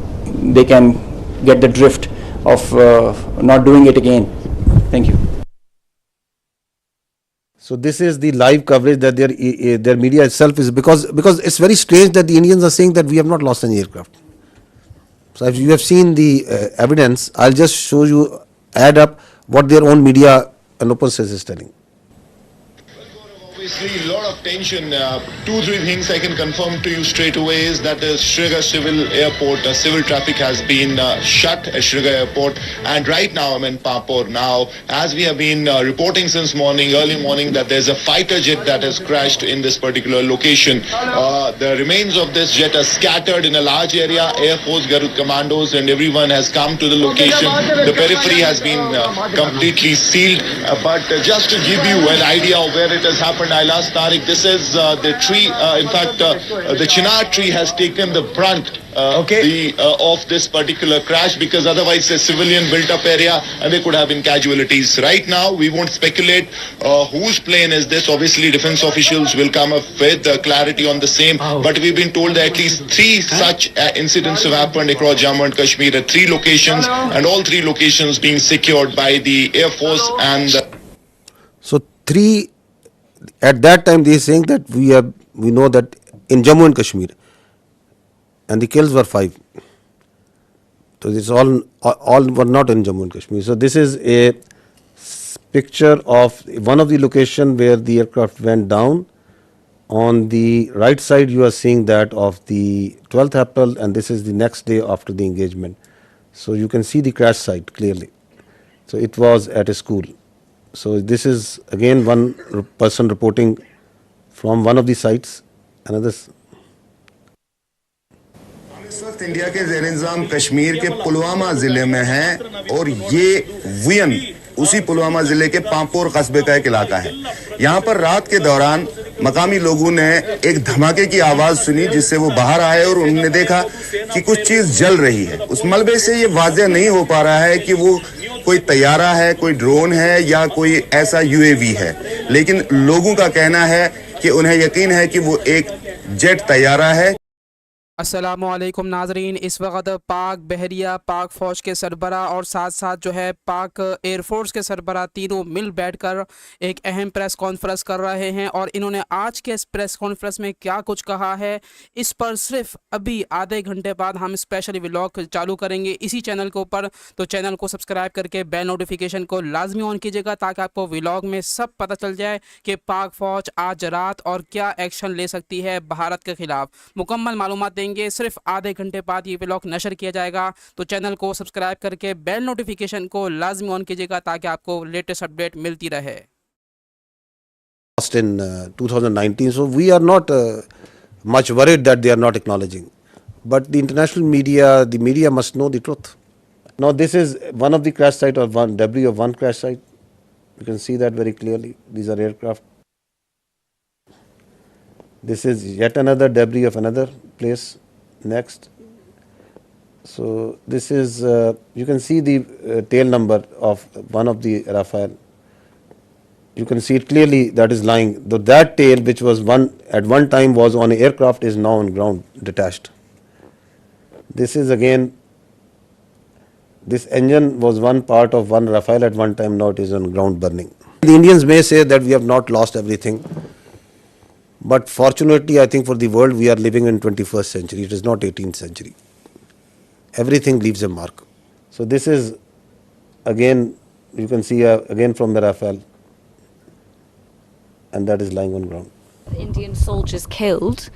they can get the drift of not doing it again. Thank you. So this is the live coverage that their media itself is, because it's very strange that the Indians are saying that we have not lost any aircraft. So if you have seen the evidence, I'll just show you, add up what their own media and open source is telling. Obviously, a lot of tension. 2-3 things I can confirm to you straight away is that the Srinagar Civil Airport, civil traffic has been shut at Srinagar Airport. And right now, I'm in Papur now. As we have been reporting since early morning, that there's a fighter jet that has crashed in this particular location. The remains of this jet are scattered in a large area. Air Force Garud commandos and everyone has come to the location. The periphery has been completely sealed. But just to give you an idea of where it has happened, I'll ask Tariq. This is the tree. In fact, the chinar tree has taken the brunt of this particular crash, because otherwise it's a civilian built-up area and there could have been casualties. Right now, we won't speculate whose plane is this. Obviously, defense officials will come up with clarity on the same. But we've been told that at least 3 such incidents have happened across Jammu and Kashmir at 3 locations, and all 3 locations being secured by the Air Force and. So 3. At that time, they are saying that we know that in Jammu and Kashmir, and the kills were 5. So this all were not in Jammu and Kashmir. So this is a picture of one of the location where the aircraft went down. On the right side, you are seeing that of the 12th April, and this is the next day after the engagement. So you can see the crash site clearly. So it was at a school. So this is again one person reporting from one of the sites. Another. इस वक्त India के ज़ेर इंतज़ाम कश्मीर के पुलवामा ज़िले में हैं और ये वियन उसी पुलवामा ज़िले के पांपोर कस्बे का एक इलाका है। यहाँ पर रात के दौरान मकामी लोगों ने एक धमाके की आवाज़ सुनी, जिससे वो बाहर आए और उन्होंने देखा कि कुछ चीज़ जल रही है। उस मलबे से ये वाज़ेह नहीं हो पा रहा है कि वो कोई तैयारा है, कोई ड्रोन है या कोई ऐसा यूएवी है, लेकिन लोगों का कहना है कि उन्हें यकीन है कि वो एक जेट तैयारा है। अस्सलामुअलैकुम नाजरीन, इस वक्त पाक बहरिया, पाक फ़ौज के सरबरा और साथ साथ जो है पाक एयरफोर्स के सरबरा तीनों मिल बैठकर एक अहम प्रेस कॉन्फ्रेंस कर रहे हैं। और इन्होंने आज के इस प्रेस कॉन्फ्रेंस में क्या कुछ कहा है, इस पर सिर्फ अभी आधे घंटे बाद हम स्पेशल व्लॉग चालू करेंगे इसी चैनल के ऊपर। तो चैनल को सब्सक्राइब करके बेल नोटिफिकेशन को लाजमी ऑन कीजिएगा ताकि आपको व्लॉग में सब पता चल जाए कि पाक फ़ौज आज रात और क्या एक्शन ले सकती है भारत के खिलाफ। मुकम्मल मालूमात देंगे। सिर्फ आधे घंटे बाद ये व्लॉग नशर किया जाएगा। तो चैनल को सब्सक्राइब करके बेल नोटिफिकेशन को लाजमी ऑन कीजिएगा ताकि आपको लेटेस्ट अपडेट मिलती रहे। In 2019, so we are not much worried that they are not acknowledging. But the international media, the media must know the truth. Now this is one of the crash site or one debris of one crash site. You can see that very clearly. These are aircraft. This is yet another debris of another place. Next. So this is, you can see the tail number of one of the Rafale. You can see it clearly that is lying. Though that tail, which was at one time was on an aircraft, is now on ground, detached. This is again, this engine was one part of one Rafale at one time, now it is on ground burning. The Indians may say that we have not lost everything. But fortunately, I think for the world, we are living in 21st century. It is not 18th century. Everything leaves a mark. So this is, again, you can see again from the Rafale. And that is lying on ground. Indian soldiers killed.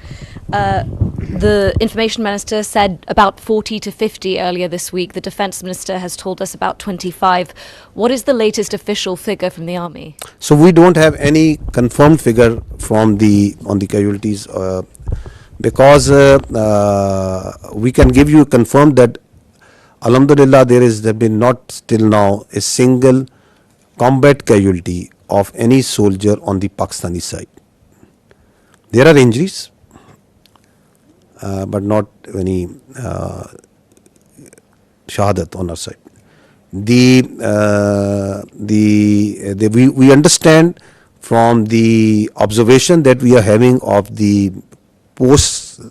The information minister said about 40 to 50 earlier this week. The defence minister has told us about 25. What is the latest official figure from the army? So we don't have any confirmed figure from on the casualties because we can give you confirmed that Alhamdulillah there has been not still now a single combat casualty of any soldier on the Pakistani side. There are injuries, but not any shahadat on our side. We understand from the observation that we are having of the posts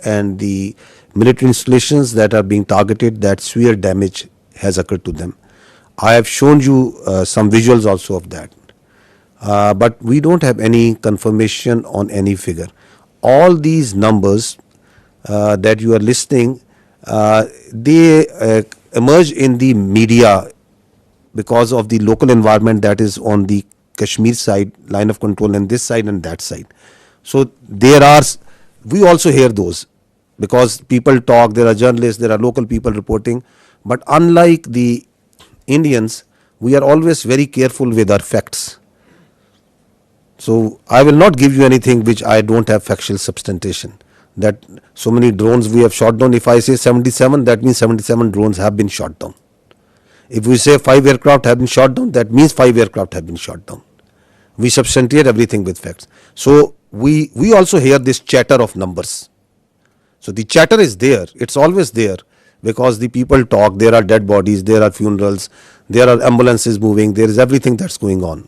and the military installations that are being targeted that severe damage has occurred to them. I have shown you some visuals also of that. But we don't have any confirmation on any figure. All these numbers that you are listening, they emerge in the media because of the local environment that is on the Kashmir side, line of control, and this side and that side. So we also hear those because people talk, there are journalists, there are local people reporting. But unlike the Indians, we are always very careful with our facts. So I will not give you anything which I don't have factual substantiation. That so many drones we have shot down. If I say 77, that means 77 drones have been shot down. If we say 5 aircraft have been shot down, that means 5 aircraft have been shot down. We substantiate everything with facts. So we also hear this chatter of numbers. So the chatter is there. It's always there because the people talk. There are dead bodies. There are funerals. There are ambulances moving. There is everything that's going on.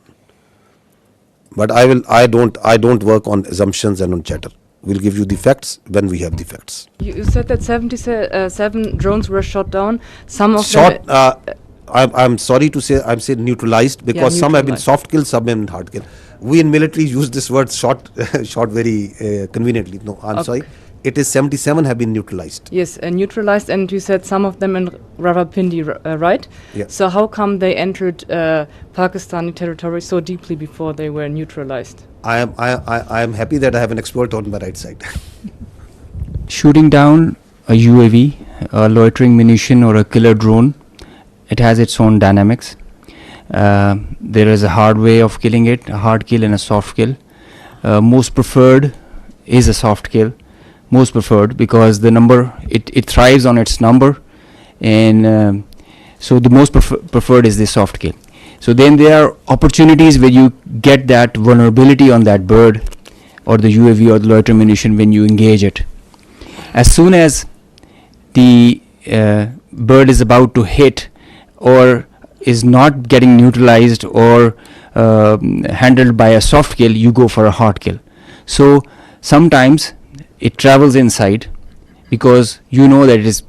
But I don't work on assumptions and on chatter. We'll give you the facts when we have the facts. You said that 77 drones were shot down. Some of them. I'm sorry to say, I'm saying neutralized because some have been soft killed, some have been hard killed. We in military use this word shot very conveniently. No, I'm sorry. it is 77 have been neutralized. Yes, neutralized, and you said some of them in Rawalpindi, right? Yeah. So how come they entered Pakistani territory so deeply before they were neutralized? I am happy that I have an expert on my right side. Shooting down a UAV, a loitering munition, or a killer drone, it has its own dynamics. There is a hard way of killing it, a hard kill and a soft kill. Most preferred is a soft kill, most preferred, because the number, it thrives on its number, and so the most preferred is the soft kill. So then there are opportunities where you get that vulnerability on that bird or the UAV or the loitering munition when you engage it. As soon as the bird is about to hit or is not getting neutralized or handled by a soft kill, you go for a hard kill. So sometimes it travels inside because you know that it is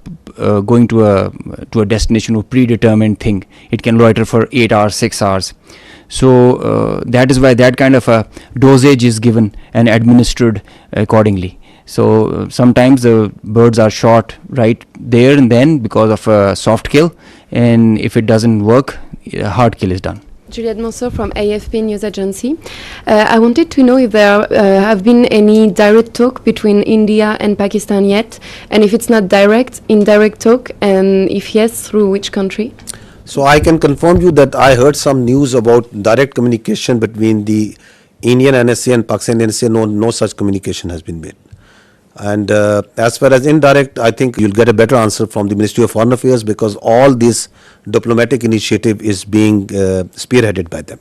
going to a destination or predetermined thing. It can loiter for 8 hours, 6 hours. So that is why that kind of a dosage is given and administered accordingly. So sometimes the birds are shot right there and then because of a soft kill, and if it doesn't work, a hard kill is done. Juliette Monceau from AFP News Agency. I wanted to know if there have been any direct talk between India and Pakistan yet, and if it's not direct, indirect talk, and if yes, through which country? So I can confirm you that I heard some news about direct communication between the Indian NSA and Pakistan NSA. No such communication has been made. And as far as indirect, I think you'll get a better answer from the Ministry of Foreign Affairs, because all this diplomatic initiative is being spearheaded by them.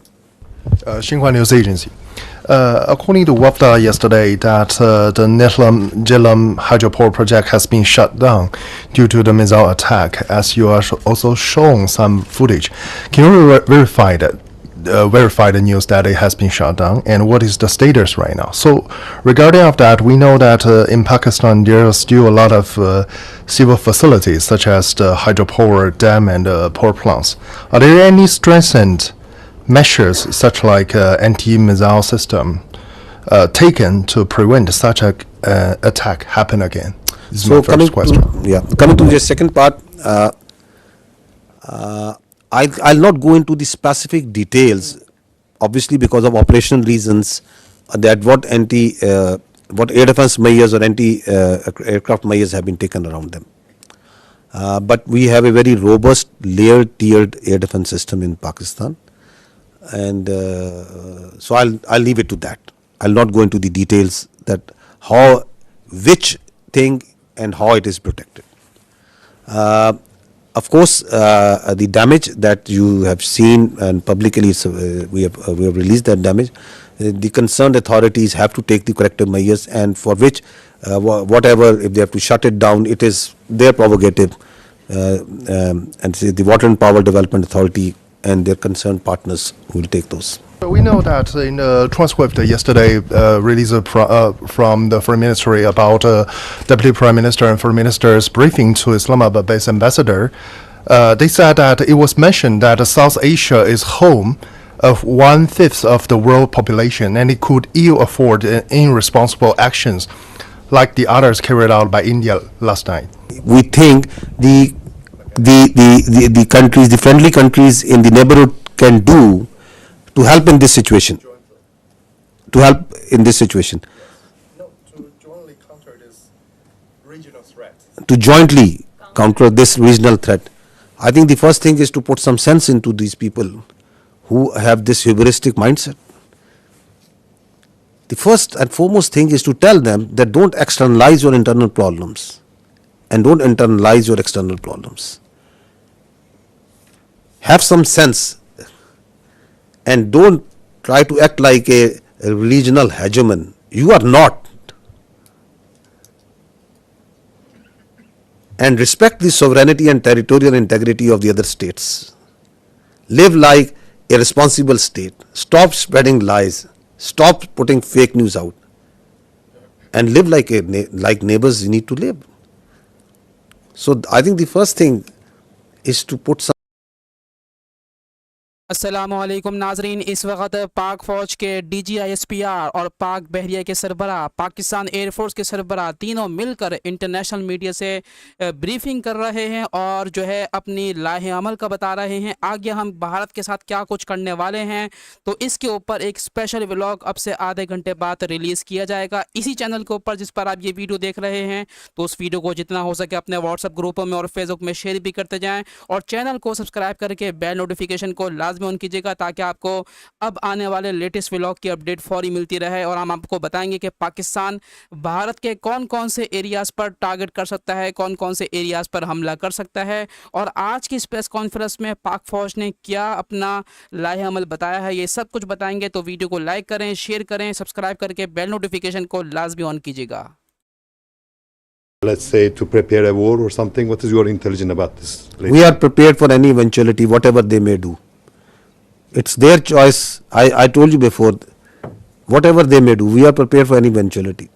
Xinhua News Agency. According to WAFDA yesterday, that the Netlam Jhelum hydropower project has been shut down due to the missile attack, as you are also shown some footage. Can you verify the news that it has been shut down, and what is the status right now? So regarding of that, we know that in Pakistan there are still a lot of civil facilities such as the hydropower dam and power plants. Are there any strengthened measures such like anti-missile system taken to prevent such a attack happen again? This is my first question. Coming to the second part, I'll not go into the specific details, obviously because of operational reasons, that what air defense measures or anti-aircraft measures have been taken around them. But we have a very robust layered tiered air defense system in Pakistan, and so I'll leave it to that. I'll not go into the details that which thing and how it is protected. Of course, the damage that you have seen and publicly we have released that damage. The concerned authorities have to take the corrective measures, and for which whatever, if they have to shut it down, it is their prerogative, and say the Water and Power Development Authority and their concerned partners will take those. We know that in the transcript yesterday released from the Foreign Ministry about Deputy Prime Minister and Foreign Minister's briefing to Islamabad-based ambassador, they said that it was mentioned that South Asia is home of 1/5 of the world population, and it could ill afford irresponsible actions like the others carried out by India last night. We think the countries, the friendly countries in the neighborhood can do to help in this situation. To jointly counter this regional threat. To jointly counter this regional threat. I think the first thing is to put some sense into these people who have this hubristic mindset. The first and foremost thing is to tell them that don't externalize your internal problems and don't internalize your external problems. Have some sense and don't try to act like a regional hegemon. You are not. And respect the sovereignty and territorial integrity of the other states. Live like a responsible state. Stop spreading lies. Stop putting fake news out. And live like neighbors need to live. So I think the first thing is to put some अस्सलामुअलैकुम नाजरीन, इस वक्त पाक फ़ौज के DGISPR और पाक बहरिया के सरबरा, पाकिस्तान एयरफोर्स के सरबरा तीनों मिलकर इंटरनेशनल मीडिया से ब्रीफिंग कर रहे हैं और जो है अपनी लाहे अमल का बता रहे हैं। आगे हम भारत के साथ क्या कुछ करने वाले हैं, तो इसके ऊपर एक स्पेशल व्लॉग अब से आधे घंटे बाद रिलीज़ किया जाएगा इसी चैनल के ऊपर जिस पर आप ये वीडियो देख रहे हैं। तो उस वीडियो को जितना हो सके अपने व्हाट्सएप ग्रुपों में और फेसबुक में शेयर भी करते जाएँ और चैनल को सब्सक्राइब करके बेल नोटिफिकेशन को लाजमी ऑन कीजिएगा ताकि आपको अब आने वाले लेटेस्ट व्लॉग की अपडेट फौरी मिलती रहे। और हम आपको बताएंगे कि पाकिस्तान भारत के कौन कौन से एरियाज़ पर टारगेट कर सकता है, कौन कौन से एरियाज़ पर हमला कर सकता है। और आज की इस प्रेस कॉन्फ्रेंस में पाक फ़ौज ने क्या अपना लाहे अमल बताया है, ये सब कुछ बताएंगे। तो वीडियो को लाइक करें, शेयर करें, सब्सक्राइब करके बेल नोटिफिकेशन को लाजमी ऑन कीजिएगा। Let's say to prepare a war or something. What is your intelligence about this? We are prepared for any eventuality, whatever they may do. It's their choice. I told you before, whatever they may do, we are prepared for any eventuality.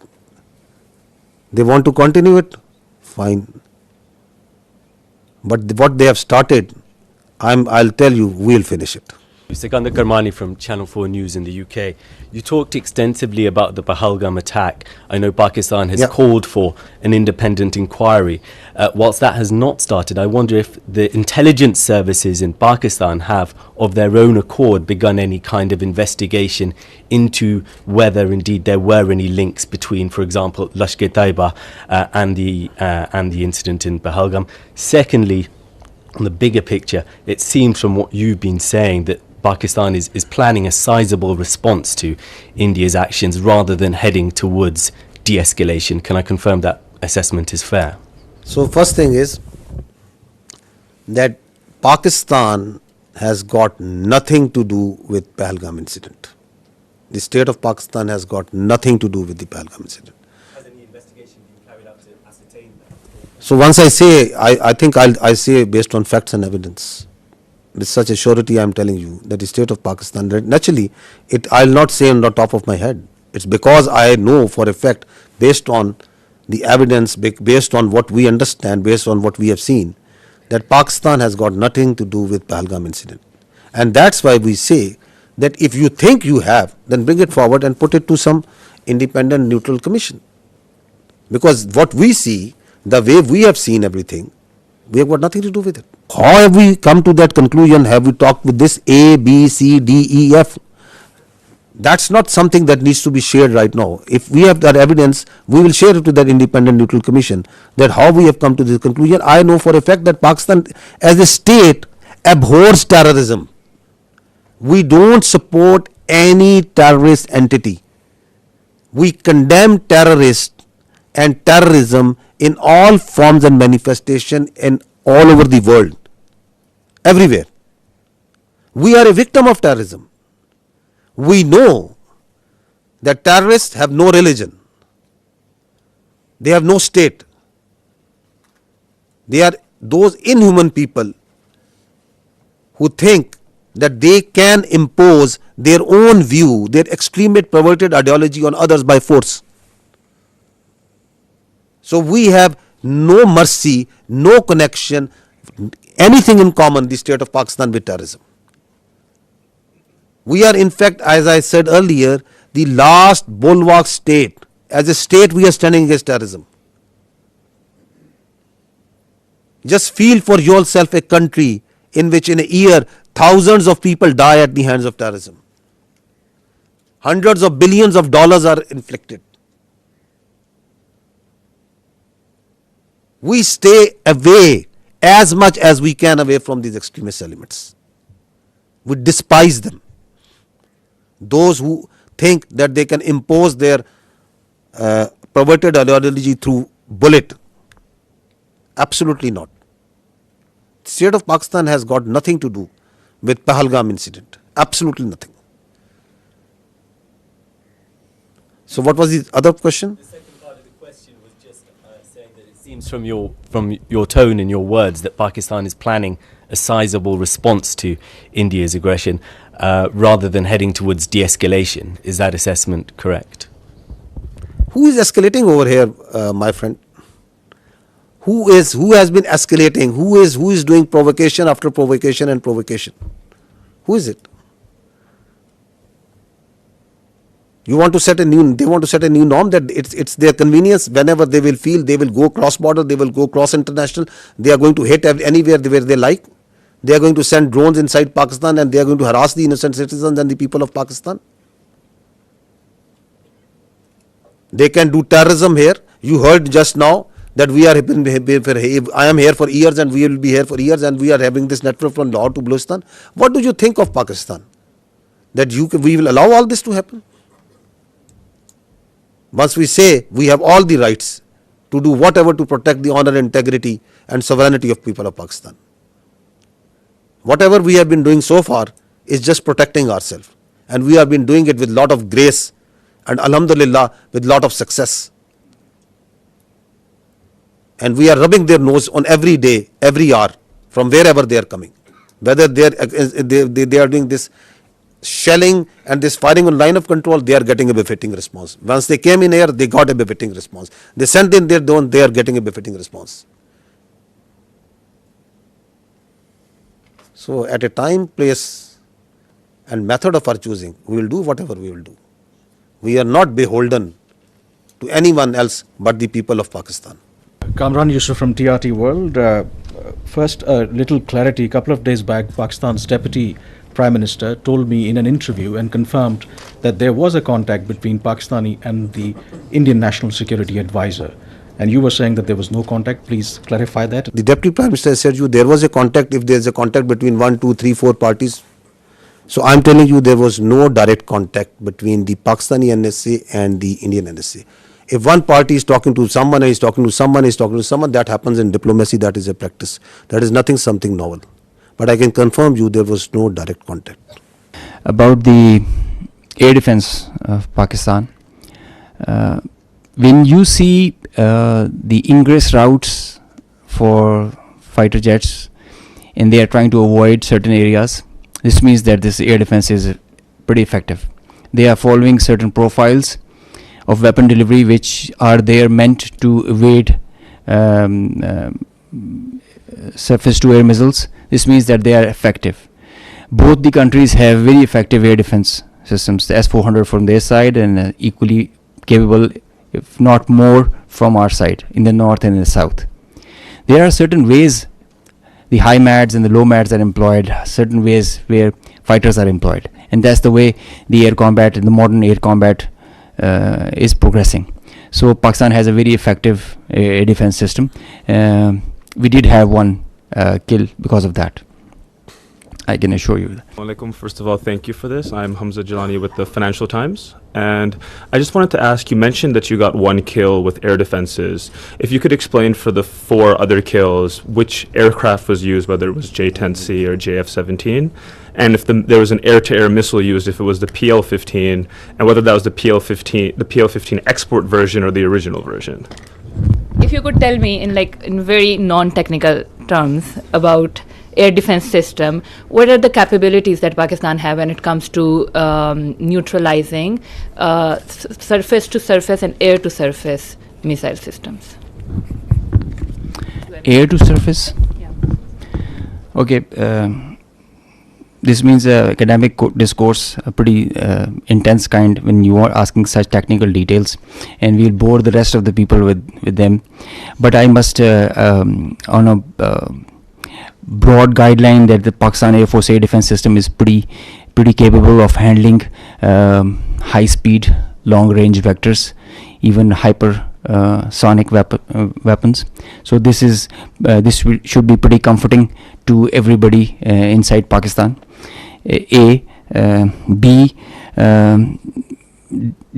They want to continue it, fine. But what they have started, I'll tell you, we'll finish it. Sikandar Karmani from Channel 4 News in the UK. You talked extensively about the Pahalgam attack. I know Pakistan has called for an independent inquiry. Whilst that has not started, I wonder if the intelligence services in Pakistan have, of their own accord, begun any kind of investigation into whether indeed there were any links between, for example, Lashkar-e-Taiba and the incident in Pahalgam. Secondly, on the bigger picture, it seems from what you've been saying that Pakistan is planning a sizable response to India's actions rather than heading towards de-escalation. Can I confirm that assessment is fair? So first thing is that Pakistan has got nothing to do with Pahalgam incident. The state of Pakistan has got nothing to do with the Pahalgam incident. Has any investigation been carried out to ascertain that? So once I say, I think I say based on facts and evidence. With such a surety, I am telling you that the state of Pakistan, naturally, I'll not say on the top of my head. It's because I know for a fact, based on the evidence, based on what we understand, based on what we have seen, that Pakistan has got nothing to do with Pahalgam incident. And that's why we say that if you think you have, then bring it forward and put it to some independent, neutral commission. Because what we see, the way we have seen everything, we have got nothing to do with it. How have we come to that conclusion? Have we talked with this A, B, C, D, E, F? That's not something that needs to be shared right now. If we have that evidence, we will share it to that independent neutral commission, that how we have come to this conclusion. I know for a fact that Pakistan as a state abhors terrorism. We don't support any terrorist entity. We condemn terrorists and terrorism in all forms and manifestation in all over the world, everywhere. We are a victim of terrorism. We know that terrorists have no religion. They have no state. They are those inhuman people who think that they can impose their own view, their extremist perverted ideology on others by force. So we have no mercy, no connection, anything in common, the state of Pakistan, with terrorism. We are in fact, as I said earlier, the last bulwark state. As a state, we are standing against terrorism. Just feel for yourself a country in which in a year thousands of people die at the hands of terrorism. Hundreds of billions of dollars are inflicted. We stay away as much as we can away from these extremist elements. We despise them. Those who think that they can impose their perverted ideology through bullet. Absolutely not. The state of Pakistan has got nothing to do with Pahalgam incident. Absolutely nothing. So what was the other question? The second part of the question was just saying that it seems from your tone and your words that Pakistan is planning a sizable response to India's aggression rather than heading towards de-escalation. Is that assessment correct? Who is escalating over here, my friend? Who has been escalating? Who is doing provocation after provocation and provocation? Who is it? You want to set a new, they want to set a new norm that it's their convenience. Whenever they will feel, they will go cross border, they will go cross international. They are going to hit anywhere where they like. They are going to send drones inside Pakistan and they are going to harass the innocent citizens and the people of Pakistan. They can do terrorism here. You heard just now that we are, I am here for years and we will be here for years and we are having this network from Lahore to Balochistan. What do you think of Pakistan? That we will allow all this to happen? Once we say we have all the rights to do whatever to protect the honor, integrity and sovereignty of people of Pakistan. Whatever we have been doing so far is just protecting ourselves. And we have been doing it with lot of grace and alhamdulillah with lot of success. And we are rubbing their nose on every day, every hour, from wherever they are coming. Whether they are doing this shelling and this firing on line of control, they are getting a befitting response. Once they came in air, they got a befitting response. They sent in their drone, they are getting a befitting response. So at a time, place and method of our choosing, we will do whatever we will do. We are not beholden to anyone else but the people of Pakistan. Kamran Yusuf from TRT World. First, a little clarity. A couple of days back, Pakistan's Deputy Prime Minister told me in an interview and confirmed that there was a contact between Pakistani and the Indian National Security Advisor. And you were saying that there was no contact. Please clarify that. The Deputy Prime Minister said you there was a contact. If there is a contact between 1, 2, 3, 4 parties. So I am telling you there was no direct contact between the Pakistani NSA and the Indian NSA. If one party is talking to someone and is talking to someone, that happens in diplomacy. That is a practice. That is something novel. But I can confirm you there was no direct contact. About the air defense of Pakistan, when you see the ingress routes for fighter jets and they are trying to avoid certain areas, this means that this air defense is pretty effective. They are following certain profiles of weapon delivery which are there meant to evade surface to air missiles. This means that they are effective. Both the countries have very effective air defense systems, the S-400 from their side and equally capable, if not more, from our side in the north and in the south. There are certain ways the high MADs and the low MADs are employed, certain ways where fighters are employed, and that's the way the air combat and the modern air combat is progressing. So Pakistan has a very effective air defense system. We did have one kill because of that, I can assure you. Alaikum. First of all, thank you for this. I'm Hamza Jalani with the Financial Times. And I just wanted to ask, you mentioned that you got one kill with air defenses. If you could explain for the 4 other kills, which aircraft was used, whether it was J-10C or JF-17, and if there was an air-to-air missile used, if it was the PL-15, and whether that was the PL-15 export version or the original version. If you could tell me in very non-technical terms about air defense system, what are the capabilities that Pakistan have when it comes to neutralizing surface to surface and air to surface missile systems? Air to surface? Yeah. Okay. This means academic discourse, a pretty intense kind when you are asking such technical details, and we'll bore the rest of the people with them. But I must, on a broad guideline, that the Pakistan Air Force air defense system is pretty capable of handling high speed, long range vectors, even hypersonic weapons. So this should be pretty comforting to everybody inside Pakistan. B,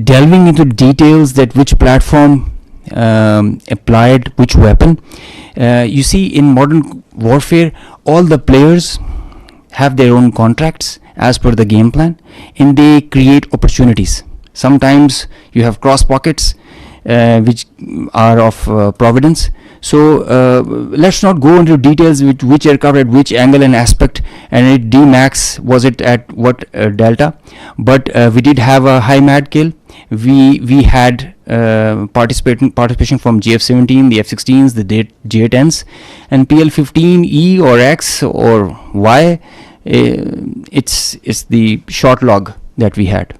delving into details that which platform applied which weapon. You see, in modern warfare, all the players have their own contracts as per the game plan, and they create opportunities. Sometimes you have cross pockets which are of providence. So let's not go into details with which aircraft at which angle and aspect, and it D-max was it at what delta, but we did have a high MAD kill. We had participation from JF-17, the F-16s, the J-10s, and PL-15E or X or Y. It's the short log that we had.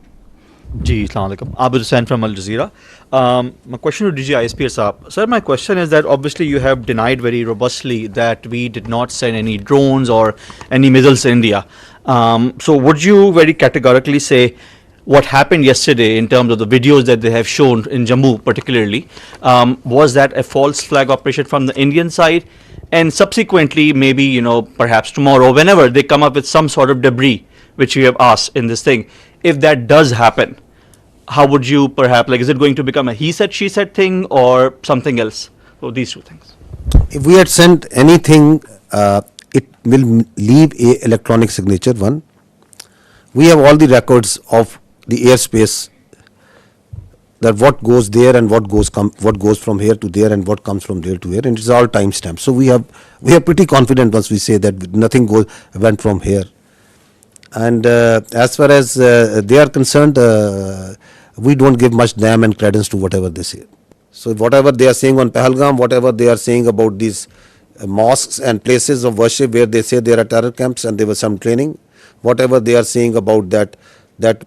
Ji, Assalamu alaikum. Abid Hussain from Al Jazeera. My question to DG ISPR Saab. Sir, my question is that obviously you have denied very robustly that we did not send any drones or any missiles to India. So would you very categorically say what happened yesterday in terms of the videos that they have shown in Jammu particularly, was that a false flag operation from the Indian side? And subsequently, maybe, you know, perhaps tomorrow, whenever they come up with some sort of debris, which you have asked in this thing, if that does happen, how would you perhaps, like, is it going to become a he said, she said thing or something else? So these two things. If we had sent anything, it will leave a electronic signature, one. We have all the records of the airspace, that what goes there and what goes from here to there and what comes from there to here, and it's all time stamped. So we are pretty confident once we say that nothing went from here. And as far as they are concerned, we don't give much damn and credence to whatever they say. So whatever they are saying on Pahalgam, whatever they are saying about these mosques and places of worship where they say there are terror camps and there was some training, whatever they are saying about that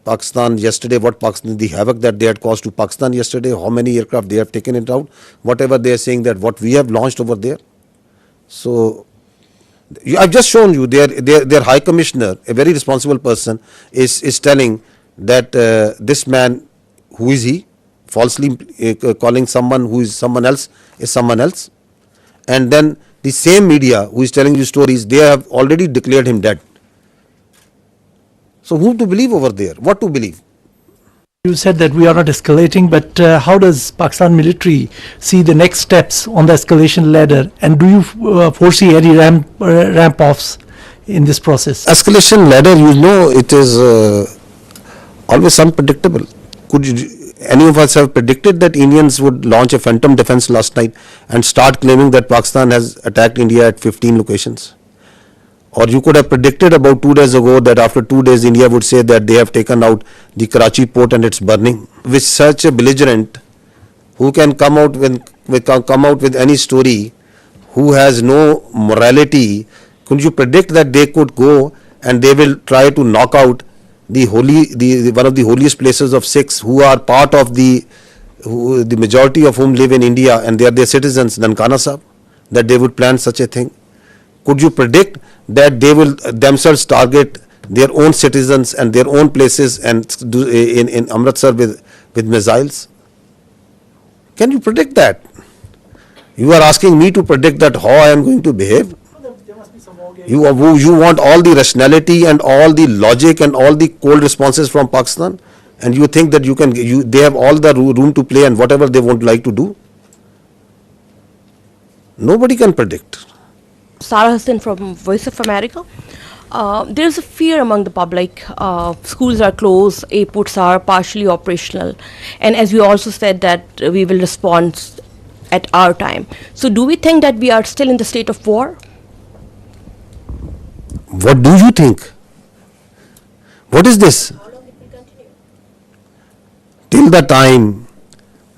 Pakistan yesterday, the havoc that they had caused to Pakistan yesterday, how many aircraft they have taken it out, whatever they are saying that what we have launched over there. So I've just shown you their High Commissioner, a very responsible person, is telling that this man, who is he, falsely calling someone who is someone else is someone else, and then the same media who is telling you stories, they have already declared him dead. So who to believe over there? What to believe? You said that we are not escalating, but how does Pakistan military see the next steps on the escalation ladder, and do you foresee any ramp-offs in this process? Escalation ladder, you know, it is always unpredictable. Could any of us have predicted that Indians would launch a phantom defense last night and start claiming that Pakistan has attacked India at 15 locations? Or you could have predicted about 2 days ago that after 2 days India would say that they have taken out the Karachi port and it's burning. With such a belligerent who can come out with any story, who has no morality, could you predict that they could go and they will try to knock out the one of the holiest places of Sikhs, who are part of the majority of whom live in India and they are their citizens, Nankana Sahib, that they would plan such a thing? Could you predict that they will themselves target their own citizens and their own places and do in Amritsar with missiles? Can you predict that? You are asking me to predict that how I am going to behave? You want all the rationality and all the logic and all the cold responses from Pakistan, and you think that they have all the room to play and whatever they would like to do? Nobody can predict. Sarah Hassan from Voice of America. There is a fear among the public. Schools are closed, airports are partially operational, and as we also said that we will respond at our time. So do we think that we are still in the state of war? What do you think? What is this? Till the time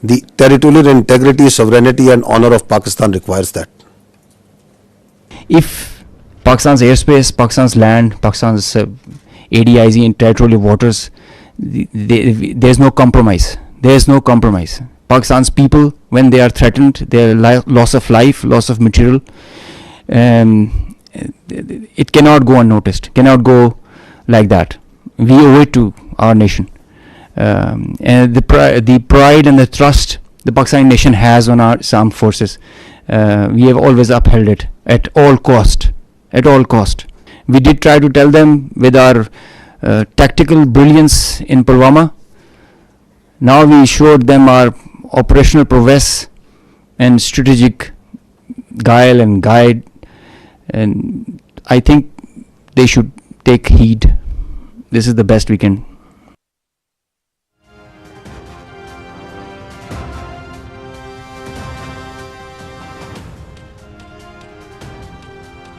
the territorial integrity, sovereignty and honor of Pakistan requires that. If Pakistan's airspace, Pakistan's land, Pakistan's ADIZ and territorial waters, there's no compromise. There's no compromise. Pakistan's people, when they are threatened, their loss of life, loss of material, it cannot go unnoticed, cannot go like that. We owe it to our nation. And the pride and the trust the Pakistani nation has on our armed forces, we have always upheld it at all cost. At all cost. We did try to tell them with our tactical brilliance in Pulwama. Now we showed them our operational prowess and strategic guile and guide, and I think they should take heed. This is the best we can.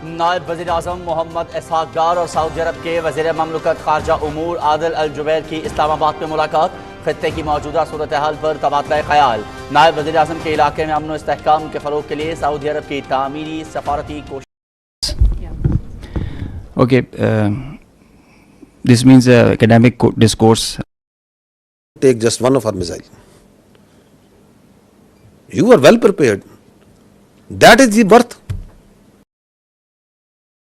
नायब वज़ीर आज़म मोहम्मद इसहाक डार और Saudi अरब के वज़ीर ममलकत खारजा उमूर आदिल अल जुबैर की इस्लामाबाद में मुलाकात, खित्ते की मौजूदा सूरत हाल पर तबादला ख्याल। नायब वज़ीर आज़म के इलाके में अमन व इस्तेहकाम के फ़रोग़ के लिए सऊदी अरब की तामीरी सफारती कोशिश। Okay, this means academic discourse. Take just one of our missiles. You were well prepared. That is the birth.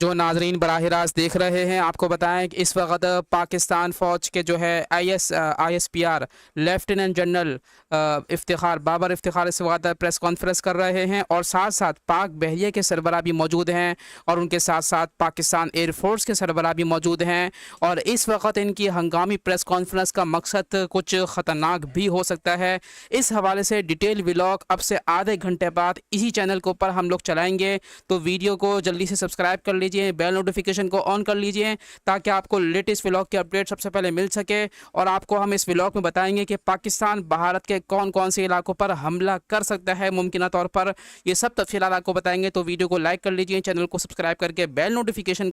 जो नाजरीन बराह रास्त देख रहे हैं, आपको बताएं कि इस वक्त पाकिस्तान फ़ौज के जो है ISPR lieutenant general Babar Iftikhar इस वक्त प्रेस कॉन्फ्रेंस कर रहे हैं और साथ साथ पाक बहरिया के सरबराह भी मौजूद हैं और उनके साथ साथ पाकिस्तान एयरफोर्स के सरबराह भी मौजूद हैं। और इस वक्त इनकी हंगामी प्रेस कॉन्फ्रेंस का मकसद कुछ ख़तरनाक भी हो सकता है। इस हवाले से डिटेल व्लॉग अब से आधे घंटे बाद इसी चैनल के ऊपर हम लोग चलाएँगे, तो वीडियो को जल्दी से सब्सक्राइब कर लीजिए, बेल नोटिफिकेशन को ऑन कर लीजिए ताकि आपको लेटेस्ट व्लॉग की अपडेट सबसे पहले मिल सके। और आपको हम इस व्लॉग में बताएंगे कि पाकिस्तान भारत के कौन कौन से इलाकों पर हमला कर सकता है मुमकिन तौर पर, ये सब तफसीलात आपको बताएंगे। तो वीडियो को लाइक कर लीजिए, चैनल को सब्सक्राइब करके बेल नोटिफिकेशन